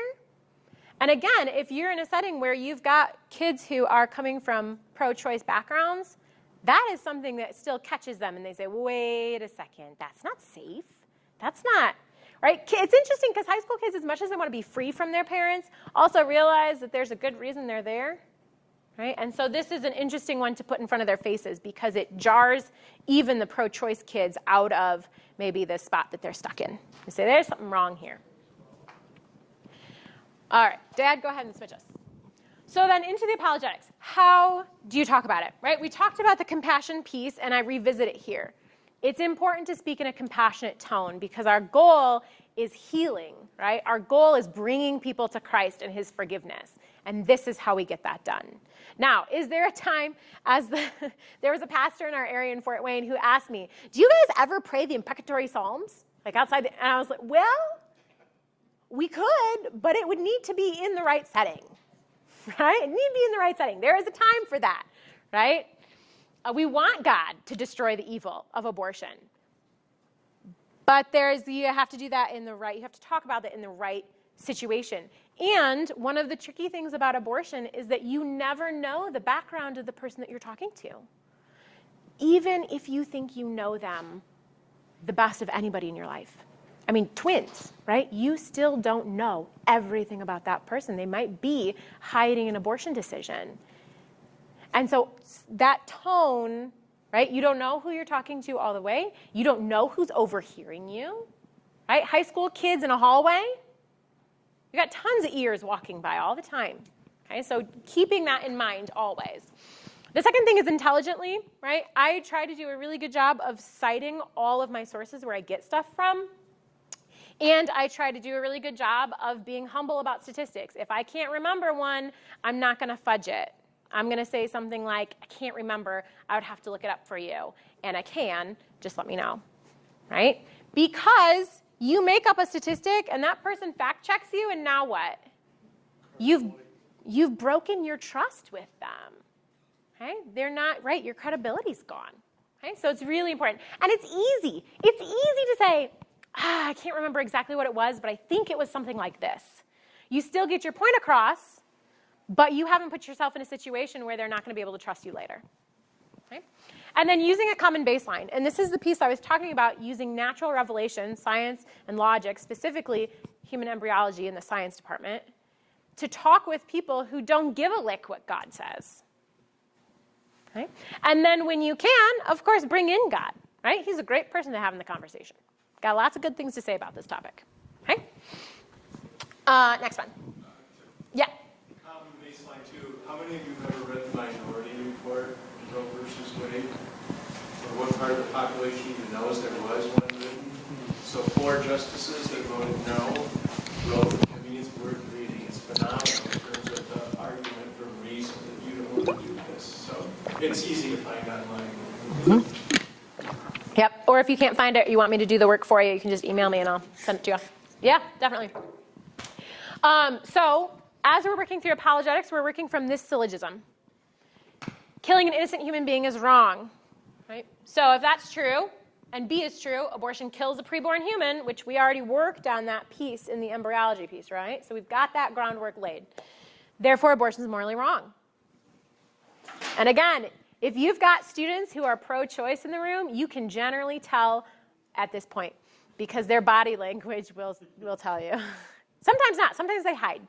And again, if you're in a setting where you've got kids who are coming from pro-choice backgrounds, that is something that still catches them and they say, wait a second, that's not safe. That's not, right? It's interesting because high school kids, as much as they want to be free from their parents, also realize that there's a good reason they're there, right? And so this is an interesting one to put in front of their faces because it jars even the pro-choice kids out of maybe the spot that they're stuck in. They say, there's something wrong here. All right, Dad, go ahead and switch us. So then into the apologetics. How do you talk about it, right? We talked about the compassion piece, and I revisit it here. It's important to speak in a compassionate tone because our goal is healing, right? Our goal is bringing people to Christ and his forgiveness, and this is how we get that done. Now, is there a time, there was a pastor in our area in Fort Wayne who asked me, do you guys ever pray the imprecatory psalms? Like outside, and I was like, well, we could, but it would need to be in the right setting. Right? It needs to be in the right setting. There is a time for that, right? We want God to destroy the evil of abortion. But you have to do that you have to talk about that in the right situation. And one of the tricky things about abortion is that you never know the background of the person that you're talking to. Even if you think you know them the best of anybody in your life. I mean, twins, right? You still don't know everything about that person. They might be hiding an abortion decision. And so that tone, right? You don't know who you're talking to all the way. You don't know who's overhearing you, right? High school kids in a hallway, you got tons of ears walking by all the time, okay? So keeping that in mind always. The second thing is intelligently, right? I try to do a really good job of citing all of my sources where I get stuff from. And I try to do a really good job of being humble about statistics. If I can't remember one, I'm not going to fudge it. I'm going to say something like, I can't remember. I would have to look it up for you. And I can. Just let me know. Right? Because you make up a statistic, and that person fact checks you, and now what? You've broken your trust with them. Okay? They're not, right? Your credibility's gone. Okay? So it's really important. And it's easy. It's easy to say, I can't remember exactly what it was, but I think it was something like this. You still get your point across, but you haven't put yourself in a situation where they're not going to be able to trust you later. Okay? And then using a common baseline. And this is the piece I was talking about, using natural revelation, science and logic, specifically human embryology in the science department, to talk with people who don't give a lick what God says. Okay? And then when you can, of course, bring in God. Right? He's a great person to have in the conversation. Got lots of good things to say about this topic. Okay? Next one. Yeah. Common baseline too. How many of you have ever read the Minority Report, Roe versus Wade? Or what part of the population even knows there was one written? So 4 justices that voted no wrote, I mean, it's worth reading. It's phenomenal in terms of the argument for reason that you don't want to do this. So it's easy to find online. Mm-hmm. Yep, or if you can't find it, you want me to do the work for you, you can just email me and I'll send it to you. Yeah, definitely. So as we're working through apologetics, we're working from this syllogism. Killing an innocent human being is wrong, right? So if that's true, and B is true, abortion kills a preborn human, which we already worked on that piece in the embryology piece, right? So we've got that groundwork laid. Therefore, abortion is morally wrong. And again, if you've got students who are pro-choice in the room, you can generally tell at this point because their body language will tell you. Sometimes not. Sometimes they hide.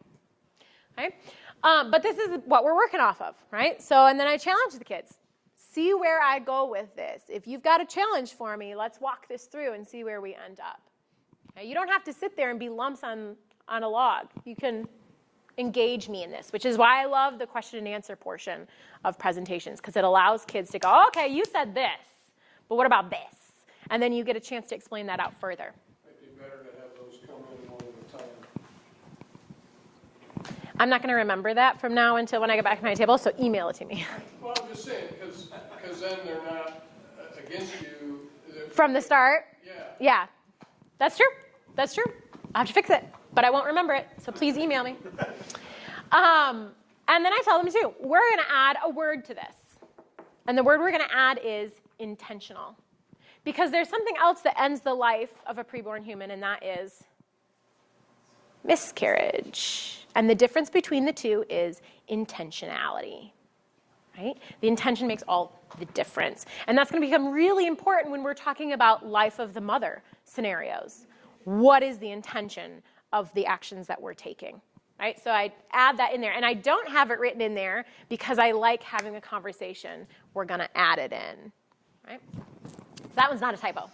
Okay? But this is what we're working off of, right? So, and then I challenge the kids. See where I go with this. If you've got a challenge for me, let's walk this through and see where we end up. Okay? You don't have to sit there and be lumps on a log. You can engage me in this, which is why I love the question and answer portion of presentations, because it allows kids to go, okay, you said this, but what about this? And then you get a chance to explain that out further. Might be better to have those come in one at a time. I'm not going to remember that from now until when I get back to my table, so email it to me. Well, I'm just saying, because then they're not against you. From the start? Yeah. Yeah. That's true. That's true. I'll have to fix it, but I won't remember it, so please email me. And then I tell them, too, we're going to add a word to this. And the word we're going to add is intentional. Because there's something else that ends the life of a preborn human, and that is miscarriage. And the difference between the two is intentionality. Right? The intention makes all the difference. And that's going to become really important when we're talking about life of the mother scenarios. What is the intention of the actions that we're taking? Right? So I add that in there. And I don't have it written in there because I like having a conversation. We're going to add it in. Right? So that one's not a typo.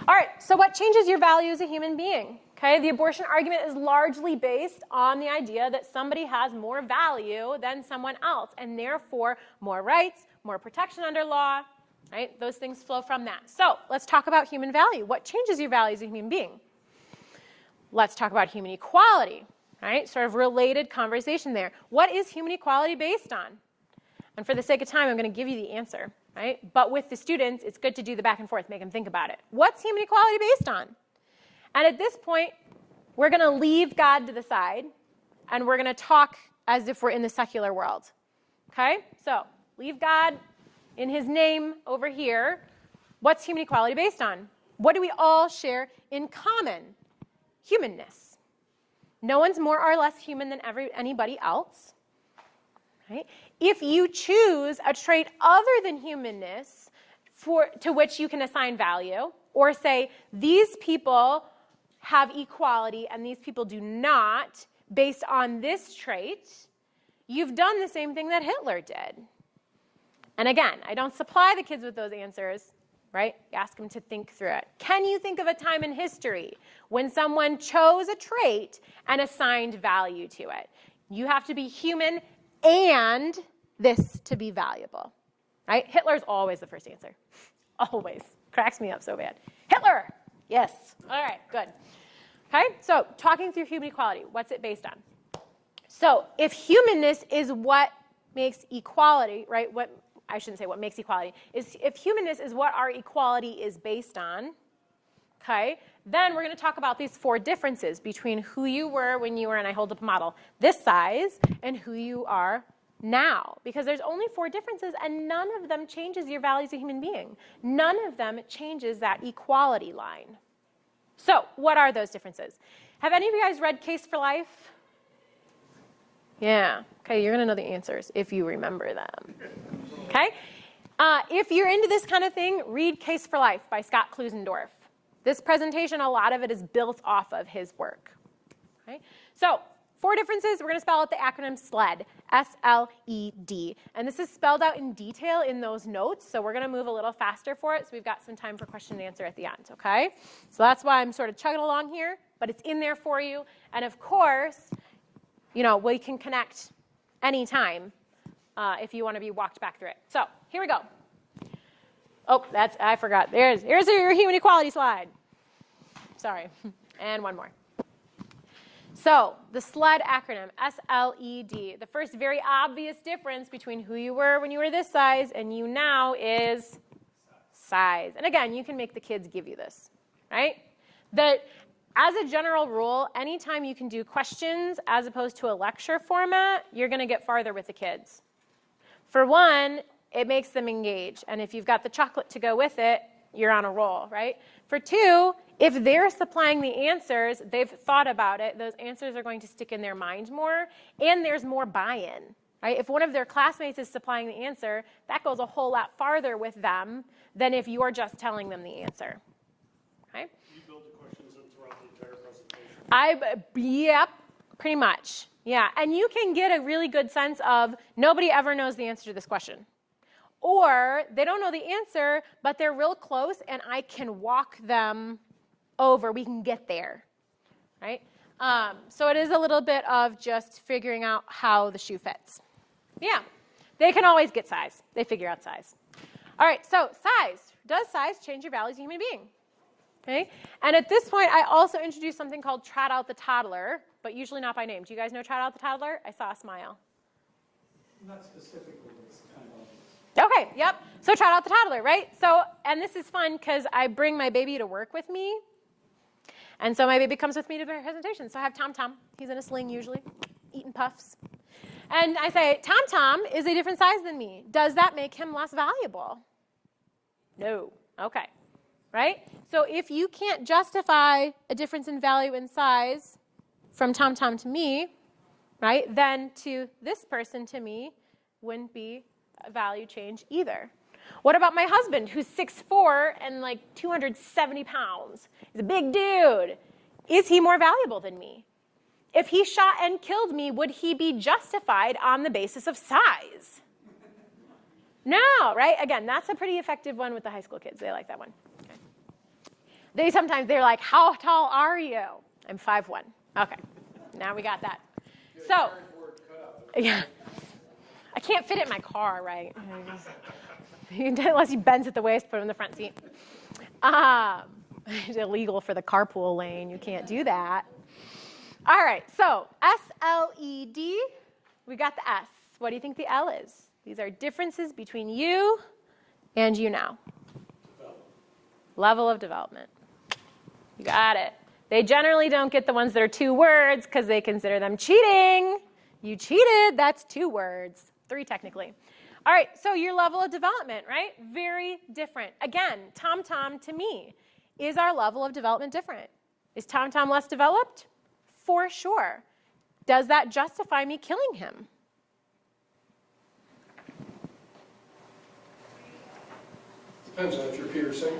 All right, so what changes your value as a human being? Okay, the abortion argument is largely based on the idea that somebody has more value than someone else, and therefore more rights, more protection under law, right? Those things flow from that. So let's talk about human value. What changes your value as a human being? Let's talk about human equality, right? Sort of related conversation there. What is human equality based on? And for the sake of time, I'm going to give you the answer, right? But with the students, it's good to do the back and forth, make them think about it. What's human equality based on? And at this point, we're going to leave God to the side, and we're going to talk as if we're in the secular world, okay? So leave God in his name over here. What's human equality based on? What do we all share in common? Humanness. No one's more or less human than anybody else. Right? If you choose a trait other than humanness to which you can assign value, or say these people have equality and these people do not based on this trait, you've done the same thing that Hitler did. And again, I don't supply the kids with those answers, right? You ask them to think through it. Can you think of a time in history when someone chose a trait and assigned value to it? You have to be human and this to be valuable, right? Hitler's always the first answer. Always. Cracks me up so bad. Hitler! Yes. All right, good. Okay, so talking through human equality, what's it based on? So if humanness is what makes equality, right, I shouldn't say what makes equality, if humanness is what our equality is based on, okay, then we're going to talk about these four differences between who you were when you were, and I hold up a model, this size, and who you are now. Because there's only four differences, and none of them changes your value as a human being. None of them changes that equality line. So what are those differences? Have any of you guys read Case for Life? Yeah. Okay, you're going to know the answers if you remember them. Okay? If you're into this kind of thing, read Case for Life by Scott Klusendorf. This presentation, a lot of it is built off of his work. Okay? So, four differences. We're going to spell out the acronym SLED, S-L-E-D. And this is spelled out in detail in those notes, so we're going to move a little faster for it, so we've got some time for question and answer at the end, okay? So that's why I'm sort of chugging along here, but it's in there for you. And of course, you know, we can connect anytime if you want to be walked back through it. So, here we go. Oh, I forgot. Here's your human equality slide. Sorry. And one more. So, the SLED acronym, S-L-E-D. The first very obvious difference between who you were when you were this size and you now is size. And again, you can make the kids give you this, right? As a general rule, anytime you can do questions as opposed to a lecture format, you're going to get farther with the kids. For one, it makes them engage. And if you've got the chocolate to go with it, you're on a roll, right? For two, if they're supplying the answers, they've thought about it, those answers are going to stick in their mind more, and there's more buy-in. right? If one of their classmates is supplying the answer, that goes a whole lot farther with them than if you're just telling them the answer, okay? You build the questions in throughout the entire presentation. Yep, pretty much. Yeah, and you can get a really good sense of nobody ever knows the answer to this question. Or they don't know the answer, but they're real close, and I can walk them over. We can get there, right? So it is a little bit of just figuring out how the shoe fits. Yeah, they can always get size. They figure out size. All right, so size. Does size change your value as a human being? Okay, and at this point, I also introduced something called Trot Out the Toddler, but usually not by name. Do you guys know Trot Out the Toddler? I saw a smile. Not specifically, but it's kind of obvious. Okay, yep. So Trot Out the Toddler, right? So, and this is fun because I bring my baby to work with me. And so my baby comes with me to my presentation. So I have Tom Tom. He's in a sling usually, eating puffs. And I say, Tom Tom is a different size than me. Does that make him less valuable? No. Okay. Right? So if you can't justify a difference in value and size from Tom Tom to me, right, then to this person to me wouldn't be a value change either. What about my husband, who's 6'4" and like 270 pounds? He's a big dude. Is he more valuable than me? If he shot and killed me, would he be justified on the basis of size? No, right? Again, that's a pretty effective one with the high school kids. They like that one. Okay. They're like, how tall are you? I'm 5'1". Okay, now we got that. So, yeah, I can't fit it in my car, right? Unless he bends at the waist, put him in the front seat. It's illegal for the carpool lane. You can't do that. All right, so S-L-E-D, we got the S. What do you think the L is? These are differences between you and you now. Level of development. You got it. They generally don't get the ones that are 2 words because they consider them cheating. You cheated, that's 2 words, 3 technically. All right, so your level of development, right? Very different. Again, Tom Tom to me. Is our level of development different? Is Tom Tom less developed? For sure. Does that justify me killing him? Depends on if you're Peter Singer.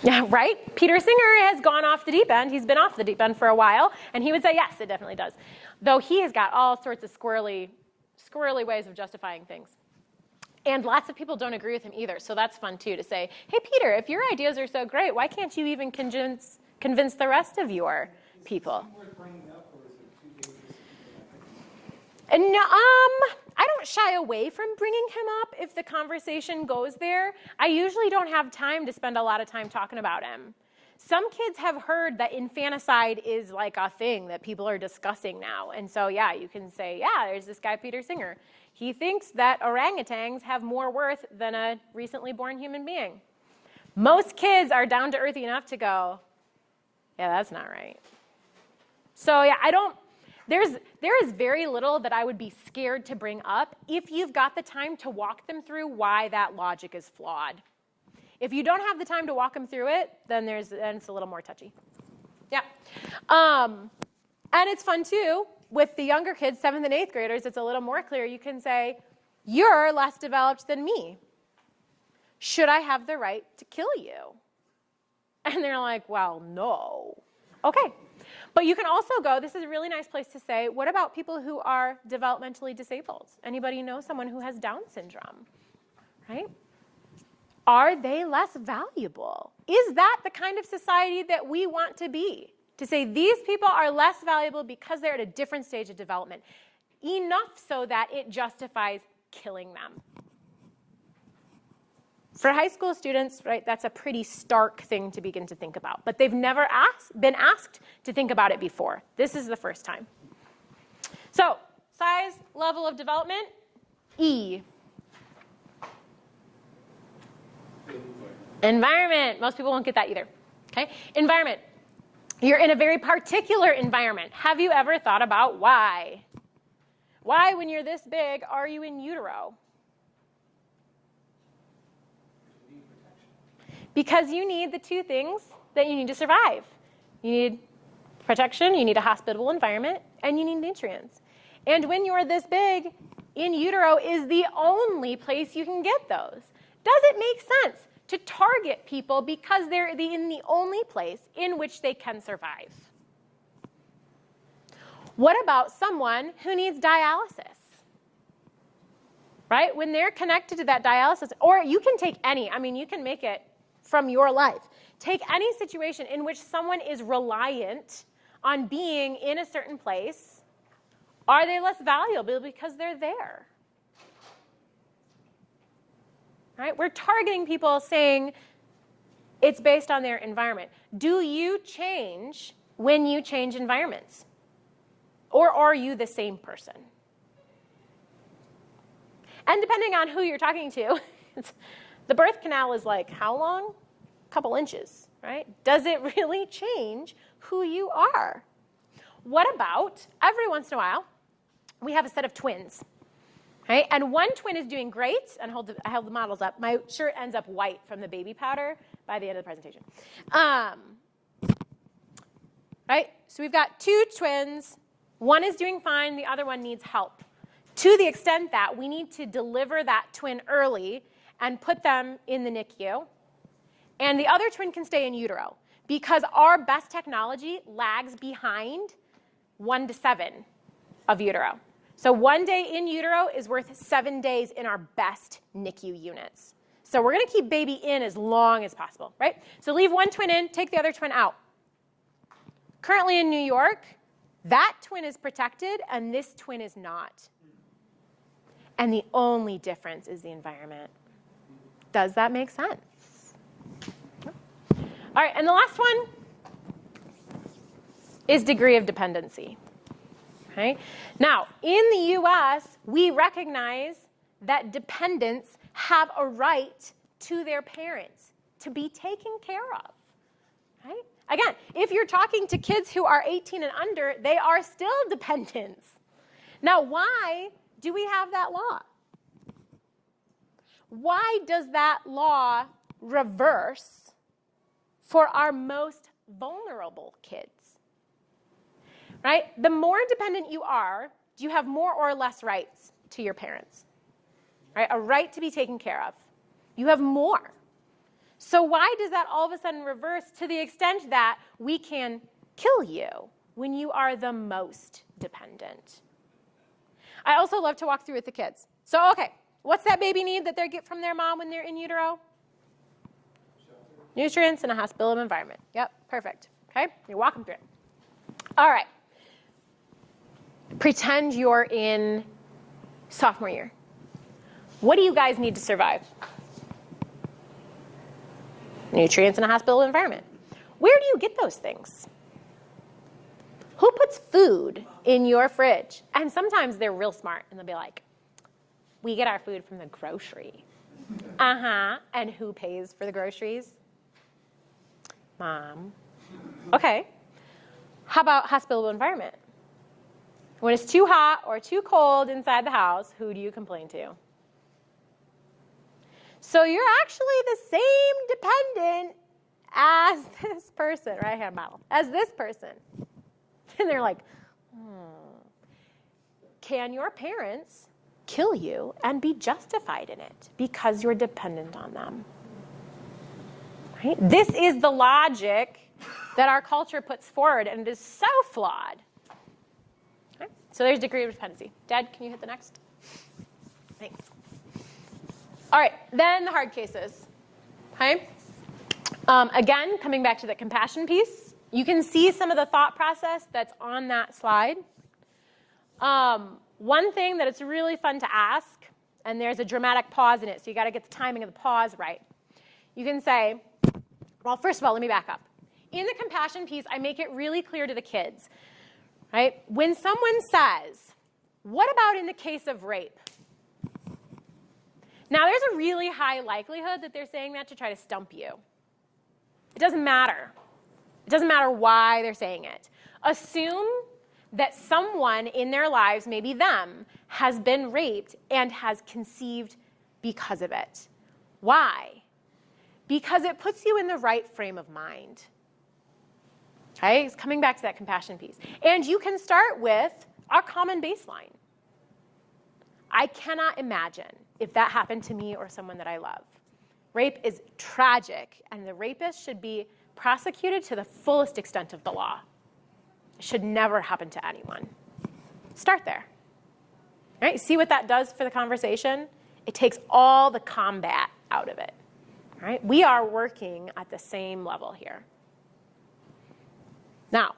Yeah, right? Peter Singer has gone off the deep end. He's been off the deep end for a while, and he would say, yes, it definitely does. Though he has got all sorts of squirrely ways of justifying things. And lots of people don't agree with him either, so that's fun, too, to say, hey, Peter, if your ideas are so great, why can't you even convince the rest of your people? And I don't shy away from bringing him up if the conversation goes there. I usually don't have time to spend a lot of time talking about him. Some kids have heard that infanticide is like a thing that people are discussing now. And so, yeah, you can say, yeah, there's this guy, Peter Singer. He thinks that orangutans have more worth than a recently born human being. Most kids are down to earthy enough to go, yeah, that's not right. So, yeah, there is very little that I would be scared to bring up if you've got the time to walk them through why that logic is flawed. If you don't have the time to walk them through it, then it's a little more touchy. Yeah. And it's fun, too. With the younger kids, 7th and 8th graders, it's a little more clear. You can say, you're less developed than me. Should I have the right to kill you? And they're like, well, no. Okay. But you can also go, this is a really nice place to say, what about people who are developmentally disabled? Anybody know someone who has Down syndrome, right? Are they less valuable? Is that the kind of society that we want to be? To say these people are less valuable because they're at a different stage of development, enough so that it justifies killing them. For high school students, right, that's a pretty stark thing to begin to think about. But they've never been asked to think about it before. This is the first time. So, size, level of development, E. Environment. Most people won't get that either. Okay? Environment. You're in a very particular environment. Have you ever thought about why? Why, when you're this big, are you in utero? Because you need the 2 things that you need to survive. You need protection, you need a hospitable environment, and you need nutrients. And when you're this big, in utero is the only place you can get those. Does it make sense to target people because they're in the only place in which they can survive? What about someone who needs dialysis? Right? When they're connected to that dialysis, or you can take any, I mean, you can make it from your life. Take any situation in which someone is reliant on being in a certain place. Are they less valuable because they're there? Right? We're targeting people saying it's based on their environment. Do you change when you change environments? Or are you the same person? And depending on who you're talking to, the birth canal is like how long? A couple inches, right? Does it really change who you are? What about every once in a while, we have a set of twins, right? And one twin is doing great, and I held the models up. My shirt ends up white from the baby powder by the end of the presentation. Right? So we've got two twins. One is doing fine, the other one needs help. To the extent that we need to deliver that twin early and put them in the NICU, and the other twin can stay in utero because our best technology lags behind 1 to 7 of utero. So 1 day in utero is worth 7 days in our best NICU units. So we're going to keep baby in as long as possible, right? So leave one twin in, take the other twin out. Currently in New York, that twin is protected and this twin is not. And the only difference is the environment. Does that make sense? All right, and the last one is degree of dependency. Okay? Now, in the US, we recognize that dependents have a right to their parents to be taken care of. Right? Again, if you're talking to kids who are 18 and under, they are still dependents. Now, why do we have that law? Why does that law reverse for our most vulnerable kids? Right? The more dependent you are, do you have more or less rights to your parents? Right? A right to be taken care of. You have more. So why does that all of a sudden reverse to the extent that we can kill you when you are the most dependent? I also love to walk through with the kids. So, okay, what's that baby need that they get from their mom when they're in utero? Nutrients and a hospitable environment. Yep, perfect. Okay, you're walking through it. All right. Pretend you're in sophomore year. What do you guys need to survive? Nutrients and a hospitable environment. Where do you get those things? Who puts food in your fridge? And sometimes they're real smart, and they'll be like, we get our food from the grocery. And who pays for the groceries? Mom. Okay. How about hospitable environment? When it's too hot or too cold inside the house, who do you complain to? So you're actually the same dependent as this person, right? I had a model. As this person. And they're like, Can your parents kill you and be justified in it because you're dependent on them? Right? This is the logic that our culture puts forward, and it is so flawed. Okay? So there's degree of dependency. Dad, can you hit the next? Thanks. All right, then the hard cases. Okay? Again, coming back to the compassion piece, you can see some of the thought process that's on that slide. One thing that it's really fun to ask, and there's a dramatic pause in it, so you got to get the timing of the pause right. You can say, well, first of all, let me back up. In the compassion piece, I make it really clear to the kids, right? When someone says, what about in the case of rape? Now, there's a really high likelihood that they're saying that to try to stump you. It doesn't matter. It doesn't matter why they're saying it. Assume that someone in their lives, maybe them, has been raped and has conceived because of it. Why? Because it puts you in the right frame of mind. Okay? It's coming back to that compassion piece. And you can start with our common baseline. I cannot imagine if that happened to me or someone that I love. Rape is tragic, and the rapist should be prosecuted to the fullest extent of the law. It should never happen to anyone. Start there. Right? See what that does for the conversation? It takes all the combat out of it. Right? We are working at the same level here. Now,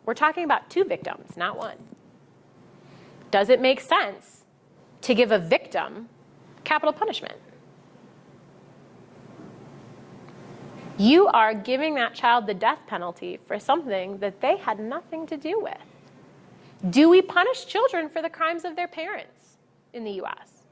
we're talking about 2 victims, not 1. Does it make sense to give a victim capital punishment? You are giving that child the death penalty for something that they had nothing to do with. Do we punish children for the crimes of their parents in the US?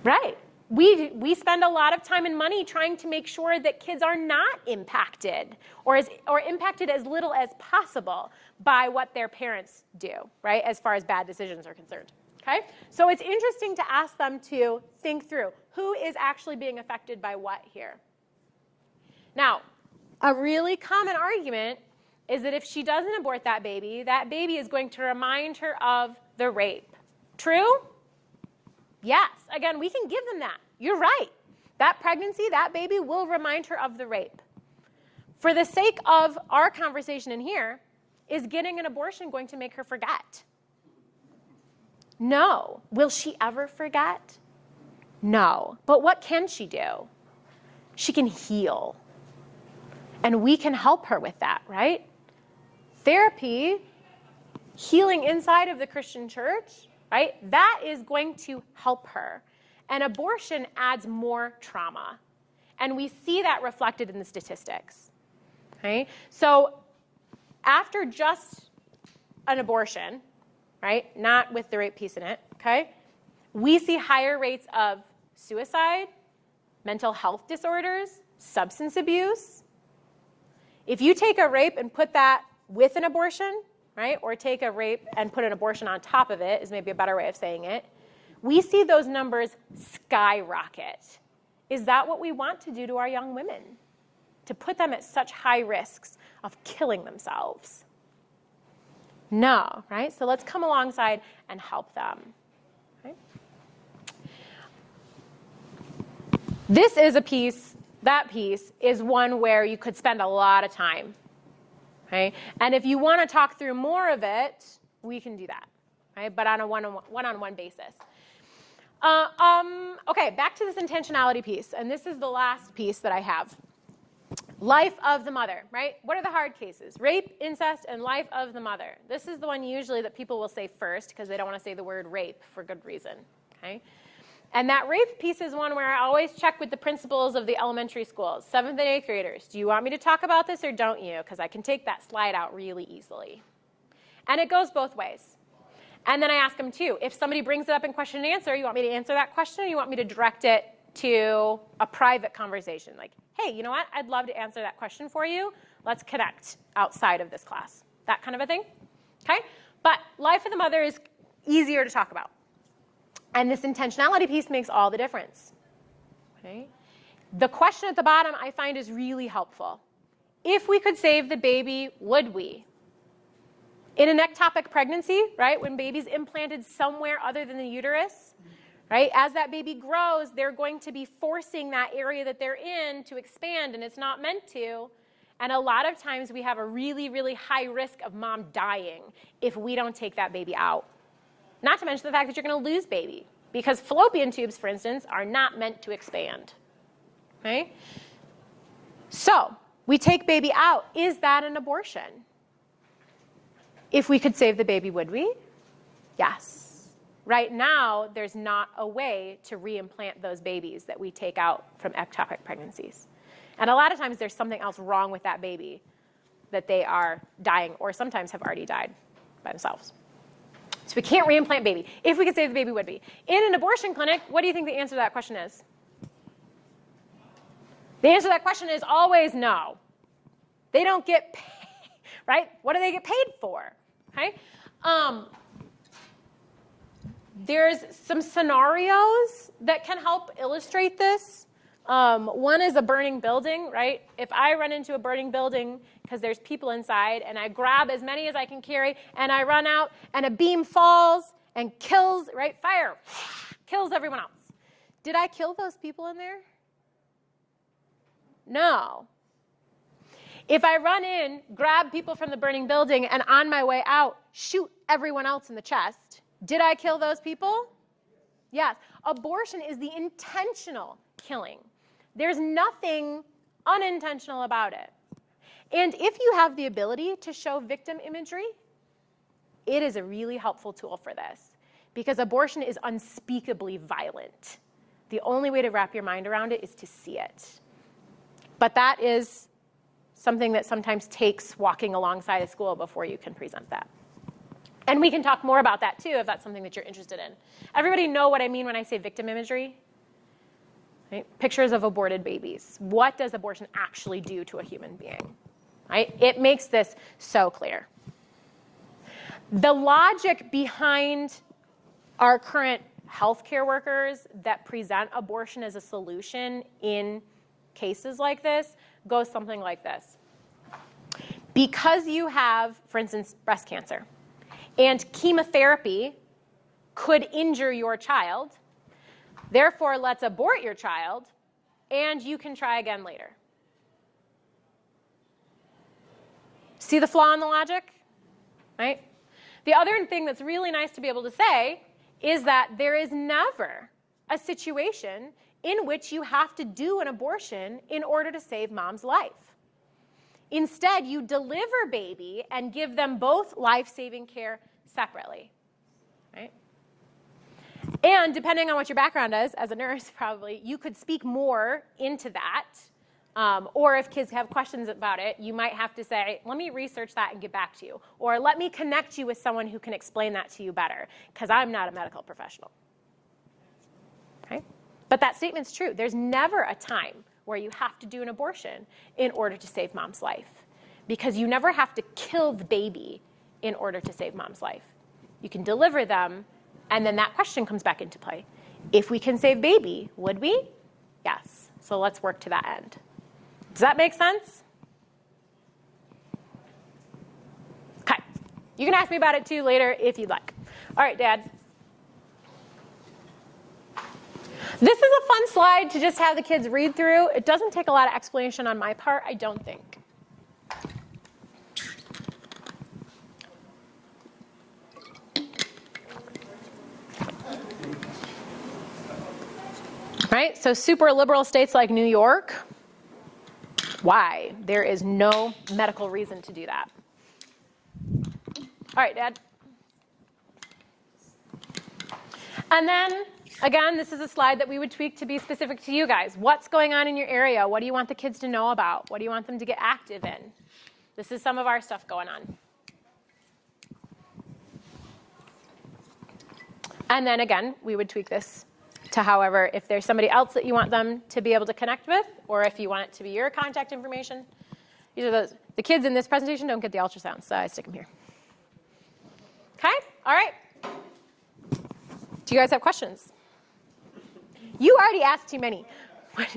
Right. We spend a lot of time and money trying to make sure that kids are not impacted or impacted as little as possible by what their parents do, right, as far as bad decisions are concerned. Okay? So it's interesting to ask them to think through who is actually being affected by what here. Now, a really common argument is that if she doesn't abort that baby is going to remind her of the rape. True? Yes. Again, we can give them that. You're right. That pregnancy, that baby will remind her of the rape. For the sake of our conversation in here, is getting an abortion going to make her forget? No. Will she ever forget? No. But what can she do? She can heal. And we can help her with that, right? Therapy, healing inside of the Christian church, right? That is going to help her. And abortion adds more trauma. And we see that reflected in the statistics. Okay? So after just an abortion, right, not with the rape piece in it, okay, we see higher rates of suicide, mental health disorders, substance abuse. If you take a rape and put that with an abortion, right, or take a rape and put an abortion on top of it is maybe a better way of saying it, we see those numbers skyrocket. Is that what we want to do to our young women? To put them at such high risks of killing themselves? No, right? So let's come alongside and help them. Right? This is a piece, that piece is one where you could spend a lot of time. Okay? And if you want to talk through more of it, we can do that, right? But on a one-on-one basis. Okay, back to this intentionality piece, and this is the last piece that I have. Life of the mother, right? What are the hard cases? Rape, incest, and life of the mother. This is the one usually that people will say first because they don't want to say the word rape for good reason, okay? And that rape piece is one where I always check with the principals of the elementary schools, 7th and 8th graders. Do you want me to talk about this or don't you? Because I can take that slide out really easily. And it goes both ways. And then I ask them too, if somebody brings it up in question and answer, you want me to answer that question or you want me to direct it to a private conversation? Like, hey, you know what? I'd love to answer that question for you. Let's connect outside of this class. That kind of a thing. Okay? But life of the mother is easier to talk about. And this intentionality piece makes all the difference. Okay? The question at the bottom I find is really helpful. If we could save the baby, would we? In an ectopic pregnancy, right, when baby's implanted somewhere other than the uterus, right, as that baby grows, they're going to be forcing that area that they're in to expand, and it's not meant to. And a lot of times we have a really, really high risk of mom dying if we don't take that baby out. Not to mention the fact that you're going to lose baby, because fallopian tubes, for instance, are not meant to expand. Right? So we take baby out. Is that an abortion? If we could save the baby, would we? Yes. Right now, there's not a way to reimplant those babies that we take out from ectopic pregnancies. And a lot of times there's something else wrong with that baby that they are dying or sometimes have already died by themselves. So we can't reimplant baby. If we could save the baby, would we? In an abortion clinic, what do you think the answer to that question is? The answer to that question is always no. They don't get paid, right? What do they get paid for? Okay? There's some scenarios that can help illustrate this. One is a burning building, right? If I run into a burning building because there's people inside and I grab as many as I can carry and I run out and a beam falls and kills, right, fire, kills everyone else. Did I kill those people in there? No. If I run in, grab people from the burning building, and on my way out, shoot everyone else in the chest, did I kill those people? Yes. Abortion is the intentional killing. There's nothing unintentional about it. And if you have the ability to show victim imagery, it is a really helpful tool for this, because abortion is unspeakably violent. The only way to wrap your mind around it is to see it. But that is something that sometimes takes walking alongside a school before you can present that. And we can talk more about that too if that's something that you're interested in. Everybody know what I mean when I say victim imagery? Right? Pictures of aborted babies. What does abortion actually do to a human being? Right? It makes this so clear. The logic behind our current healthcare workers that present abortion as a solution in cases like this goes something like this. Because you have, for instance, breast cancer, and chemotherapy could injure your child, therefore let's abort your child, and you can try again later. See the flaw in the logic? Right? The other thing that's really nice to be able to say is that there is never a situation in which you have to do an abortion in order to save mom's life. Instead, you deliver baby and give them both life-saving care separately. Right? And depending on what your background is, as a nurse probably, you could speak more into that. Or if kids have questions about it, you might have to say, let me research that and get back to you. Or let me connect you with someone who can explain that to you better, because I'm not a medical professional. Okay? But that statement's true. There's never a time where you have to do an abortion in order to save mom's life, because you never have to kill the baby in order to save mom's life. You can deliver them, and then that question comes back into play. If we can save baby, would we? Yes. So let's work to that end. Does that make sense? Okay. You can ask me about it too later if you'd like. All right, Dad. This is a fun slide to just have the kids read through. It doesn't take a lot of explanation on my part, I don't think. Right? So super liberal states like New York. Why? There is no medical reason to do that. All right, Dad. And then, again, this is a slide that we would tweak to be specific to you guys. What's going on in your area? What do you want the kids to know about? What do you want them to get active in? This is some of our stuff going on. And then, again, we would tweak this to, however, if there's somebody else that you want them to be able to connect with, or if you want it to be your contact information. These are those. The kids in this presentation don't get the ultrasounds, so I stick them here. Okay? All right. Do you guys have questions? You already asked too many. Put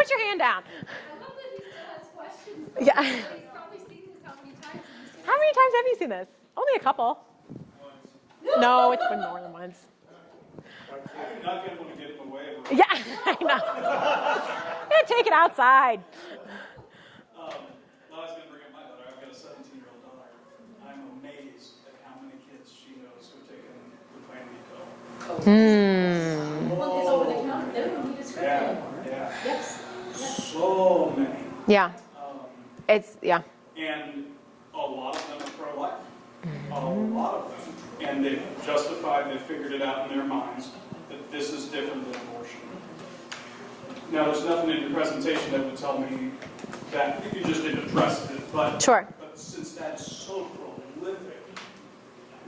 your hand down. I love that he still has questions. Yeah. He's probably seen this how many times? How many times have you seen this? Only a couple. No, it's been more than once. I'm not going to want to get in the way of it. Yeah, I know. Yeah, take it outside. Well, I was going to bring up my daughter. I've got a 17-year-old daughter. I'm amazed at how many kids she knows who have taken the Plan B pill. Well, it's over the counter. They don't need a script anymore. Yeah. Yes. So many. Yeah. It's, yeah. And a lot of them are pro-life. A lot of them. And they've justified, they've figured it out in their minds that this is different than abortion. Now, there's nothing in your presentation that would tell me that you just didn't address it, but, Sure. but since that's so prolific,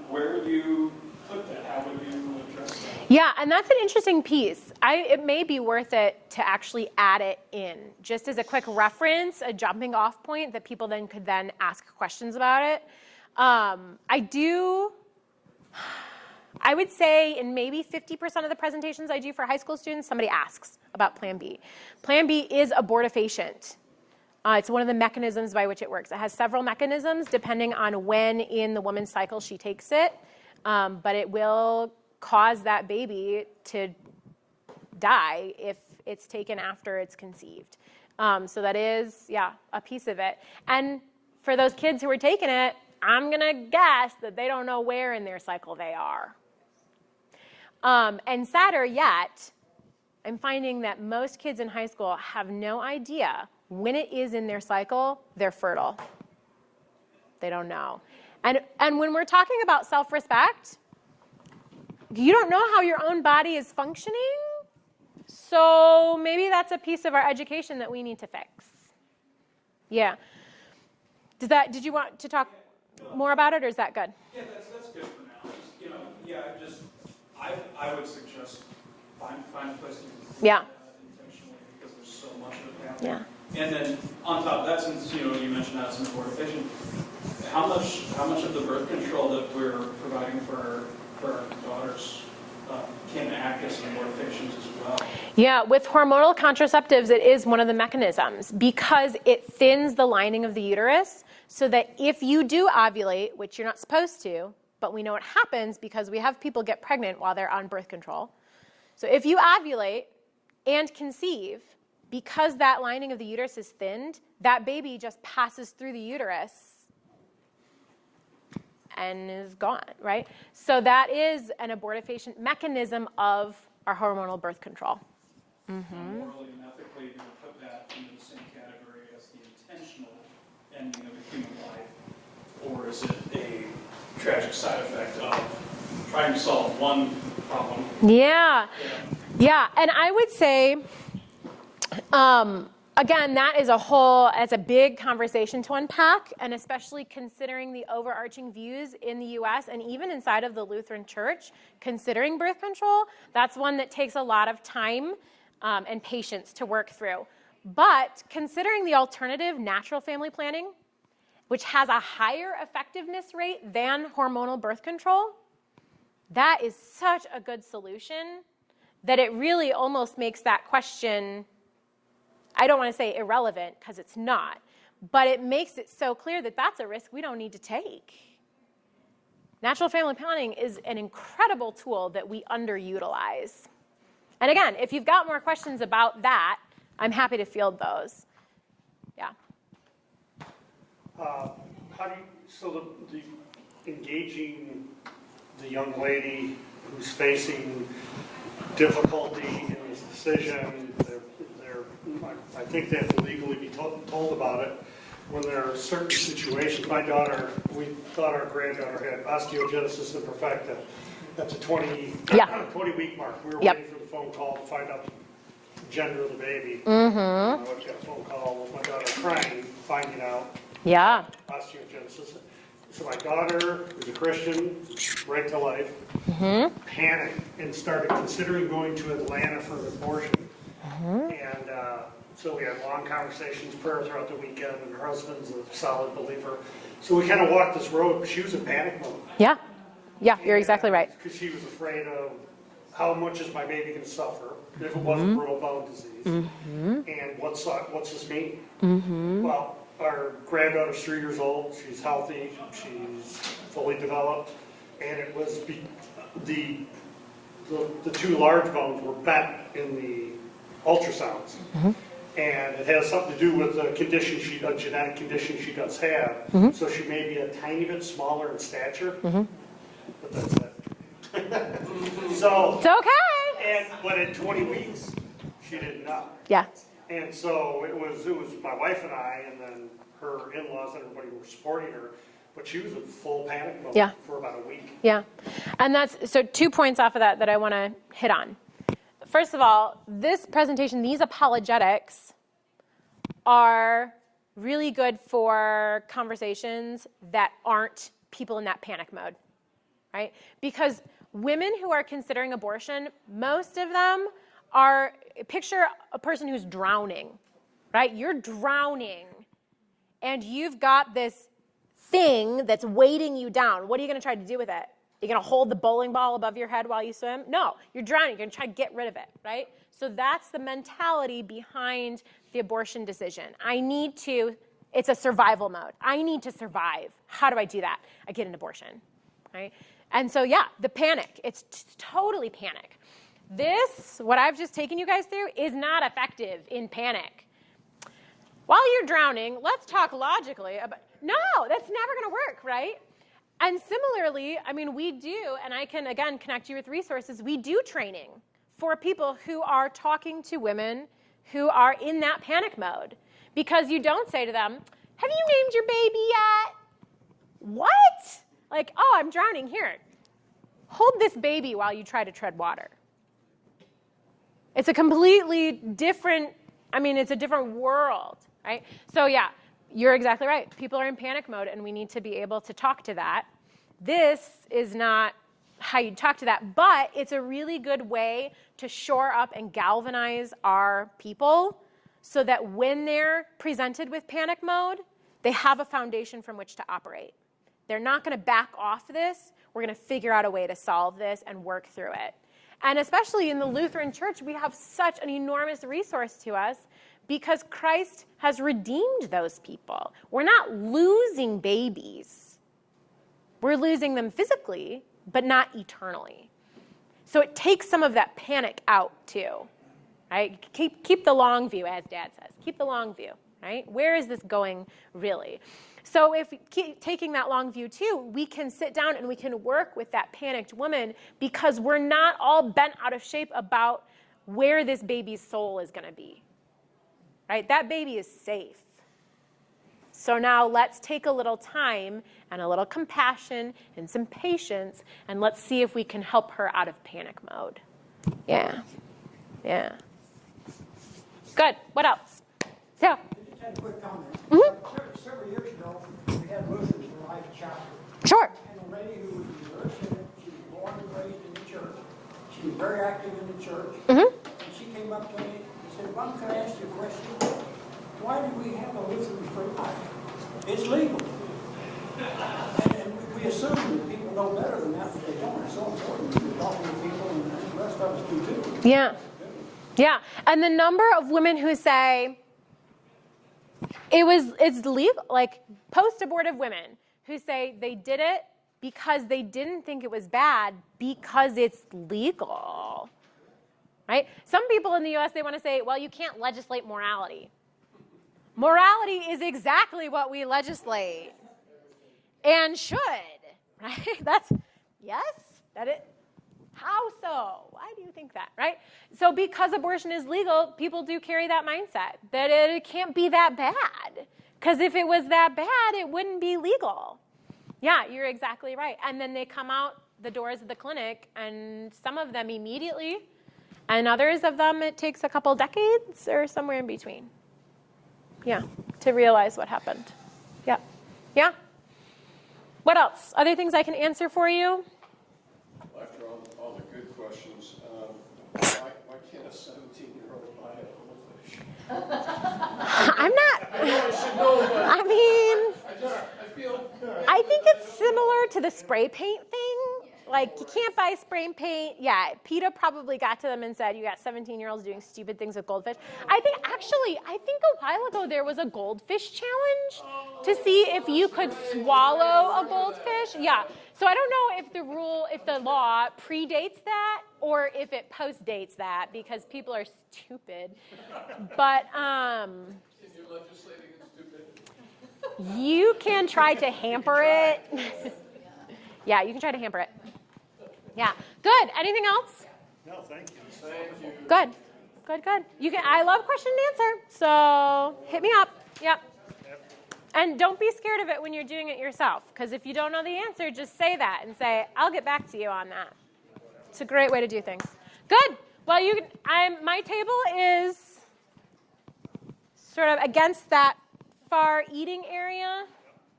where do you put that? How would you address that? Yeah, and that's an interesting piece. It may be worth it to actually add it in, just as a quick reference, a jumping off point that people then could then ask questions about it. I would say in maybe 50% of the presentations I do for high school students, somebody asks about Plan B. Plan B is abortifacient. It's one of the mechanisms by which it works. It has several mechanisms depending on when in the woman's cycle she takes it. but it will cause that baby to die if it's taken after it's conceived. So that is, yeah, a piece of it. And for those kids who are taking it, I'm going to guess that they don't know where in their cycle they are. And sadder yet, I'm finding that most kids in high school have no idea when it is in their cycle they're fertile. They don't know. And when we're talking about self-respect, you don't know how your own body is functioning. So maybe that's a piece of our education that we need to fix. Yeah. Did you want to talk more about it, or is that good? Yeah, that's good for now. I would suggest find a place to do Yeah. intentionally, because there's so much of it happening. Yeah. And then on top of that, since you mentioned that it's an abortifacient, how much of the birth control that we're providing for our daughters can act as an abortifacient as well? Yeah, with hormonal contraceptives, it is one of the mechanisms because it thins the lining of the uterus so that if you do ovulate, which you're not supposed to, but we know it happens because we have people get pregnant while they're on birth control. So if you ovulate and conceive, because that lining of the uterus is thinned, that baby just passes through the uterus and is gone, right? So that is an abortifacient mechanism of our hormonal birth control. And morally and ethically, do you put that into the same category as the intentional ending of a human life? Or is it a tragic side effect of trying to solve one problem? Yeah, and I would say, again, that's a big conversation to unpack, and especially considering the overarching views in the U.S. and even inside of the Lutheran Church, considering birth control, that's one that takes a lot of time and patience to work through. But considering the alternative, natural family planning, which has a higher effectiveness rate than hormonal birth control, that is such a good solution that it really almost makes that question, I don't want to say irrelevant because it's not, but it makes it so clear that that's a risk we don't need to take. Natural family planning is an incredible tool that we underutilize. And again, if you've got more questions about that, I'm happy to field those. Yeah. The engaging the young lady who's facing difficulty in this decision, I think they have to legally be told about it when there are certain situations. My daughter, we thought our granddaughter had osteogenesis imperfecta at the 20-week mark. We were waiting for the phone call to find out the gender of the baby. I got a phone call with my daughter crying, finding out osteogenesis. So my daughter, who's a Christian, right to life, panicked and started considering going to Atlanta for an abortion. And so we had long conversations, prayer throughout the weekend, and her husband's a solid believer. So we kind of walked this road. She was in panic mode. Yeah, you're exactly right. Because she was afraid of how much is my baby going to suffer if it wasn't brittle bone disease, and what's this mean? Well, our granddaughter's 3 years old. She's healthy. She's fully developed, and it was the two large bones were bent in the ultrasounds, and it has something to do with a genetic condition she does have. So she may be a tiny bit smaller in stature, but that's it. So It's okay. but at 20 weeks, she didn't know. Yeah. And so it was my wife and I, and then her in-laws and everybody were supporting her, but she was in full panic mode for about a week. Yeah, and so 2 points off of that I want to hit on. First of all, this presentation, these apologetics are really good for conversations that aren't people in that panic mode, right? Because women who are considering abortion, most of them picture a person who's drowning, right? You're drowning, and you've got this thing that's weighting you down. What are you going to try to do with it? You're going to hold the bowling ball above your head while you swim? No, you're drowning. You're going to try to get rid of it, right? So that's the mentality behind the abortion decision. It's a survival mode. I need to survive. How do I do that? I get an abortion. right? And so, yeah, the panic, it's totally panic. This, what I've just taken you guys through, is not effective in panic. While you're drowning, let's talk logically about, no, that's never going to work, right? And similarly, I mean, we do, and I can, again, connect you with resources, we do training for people who are talking to women who are in that panic mode. Because you don't say to them, have you named your baby yet? What? Like, oh, I'm drowning. Here, hold this baby while you try to tread water. It's a completely different, I mean, it's a different world, right? So yeah, you're exactly right. People are in panic mode, and we need to be able to talk to that. This is not how you talk to that, but it's a really good way to shore up and galvanize our people so that when they're presented with panic mode, they have a foundation from which to operate. They're not going to back off this. We're going to figure out a way to solve this and work through it. And especially in the Lutheran Church, we have such an enormous resource to us because Christ has redeemed those people. We're not losing babies. We're losing them physically, but not eternally. So it takes some of that panic out too, right? Keep the long view, as Dad says. Keep the long view, right? Where is this going really? So if we keep taking that long view too, we can sit down and we can work with that panicked woman because we're not all bent out of shape about where this baby's soul is going to be, right? That baby is safe. So now let's take a little time and a little compassion and some patience, and let's see if we can help her out of panic mode. Yeah. Yeah. Good. What else? Yeah. I just had a quick comment. Mm-hmm. Several years ago, we had Lutherans for Life chapter. Sure. And a lady who was a nurse, she was born and raised in the church. She was very active in the church. Mm-hmm. And she came up to me and said, "Mom, can I ask you a question? Why do we have a Lutheran for life? It's legal." And we assume that people know better than that, but they don't. It's so important. We're talking to people, and the rest of us do too. Yeah. Yeah. And the number of women who say, it's legal, like post-abortive women who say they did it because they didn't think it was bad because it's legal, right? Some people in the U.S., they want to say, well, you can't legislate morality. Morality is exactly what we legislate and should, right? That's, yes, that it. How so? Why do you think that, right? So because abortion is legal, people do carry that mindset that it can't be that bad. Because if it was that bad, it wouldn't be legal. Yeah, you're exactly right. And then they come out the doors of the clinic, and some of them immediately, and others of them it takes a couple decades or somewhere in between. Yeah, to realize what happened. Yeah. Yeah. What else? Other things I can answer for you? After all the good questions, why can't a 17-year-old buy a goldfish? I'm not. I know I should know, but I mean, I feel. I think it's similar to the spray paint thing. Like, you can't buy spray paint. Yeah, PETA probably got to them and said, you got 17-year-olds doing stupid things with goldfish. I think a while ago there was a goldfish challenge to see if you could swallow a goldfish. Yeah, so I don't know if the law predates that or if it postdates that because people are stupid. But, you can try to hamper it. Yeah, you can try to hamper it. Yeah. Good. Anything else? No, thank you. Thank you. Good. Good, good. You can. I love question and answer, so hit me up. Yep. And don't be scared of it when you're doing it yourself, because if you don't know the answer, just say that and say, I'll get back to you on that. It's a great way to do things. Good. Well, my table is sort of against that far eating area,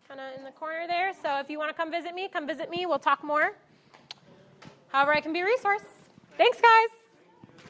kind of in the corner there. So if you want to come visit me. We'll talk more. However, I can be a resource. Thanks, guys.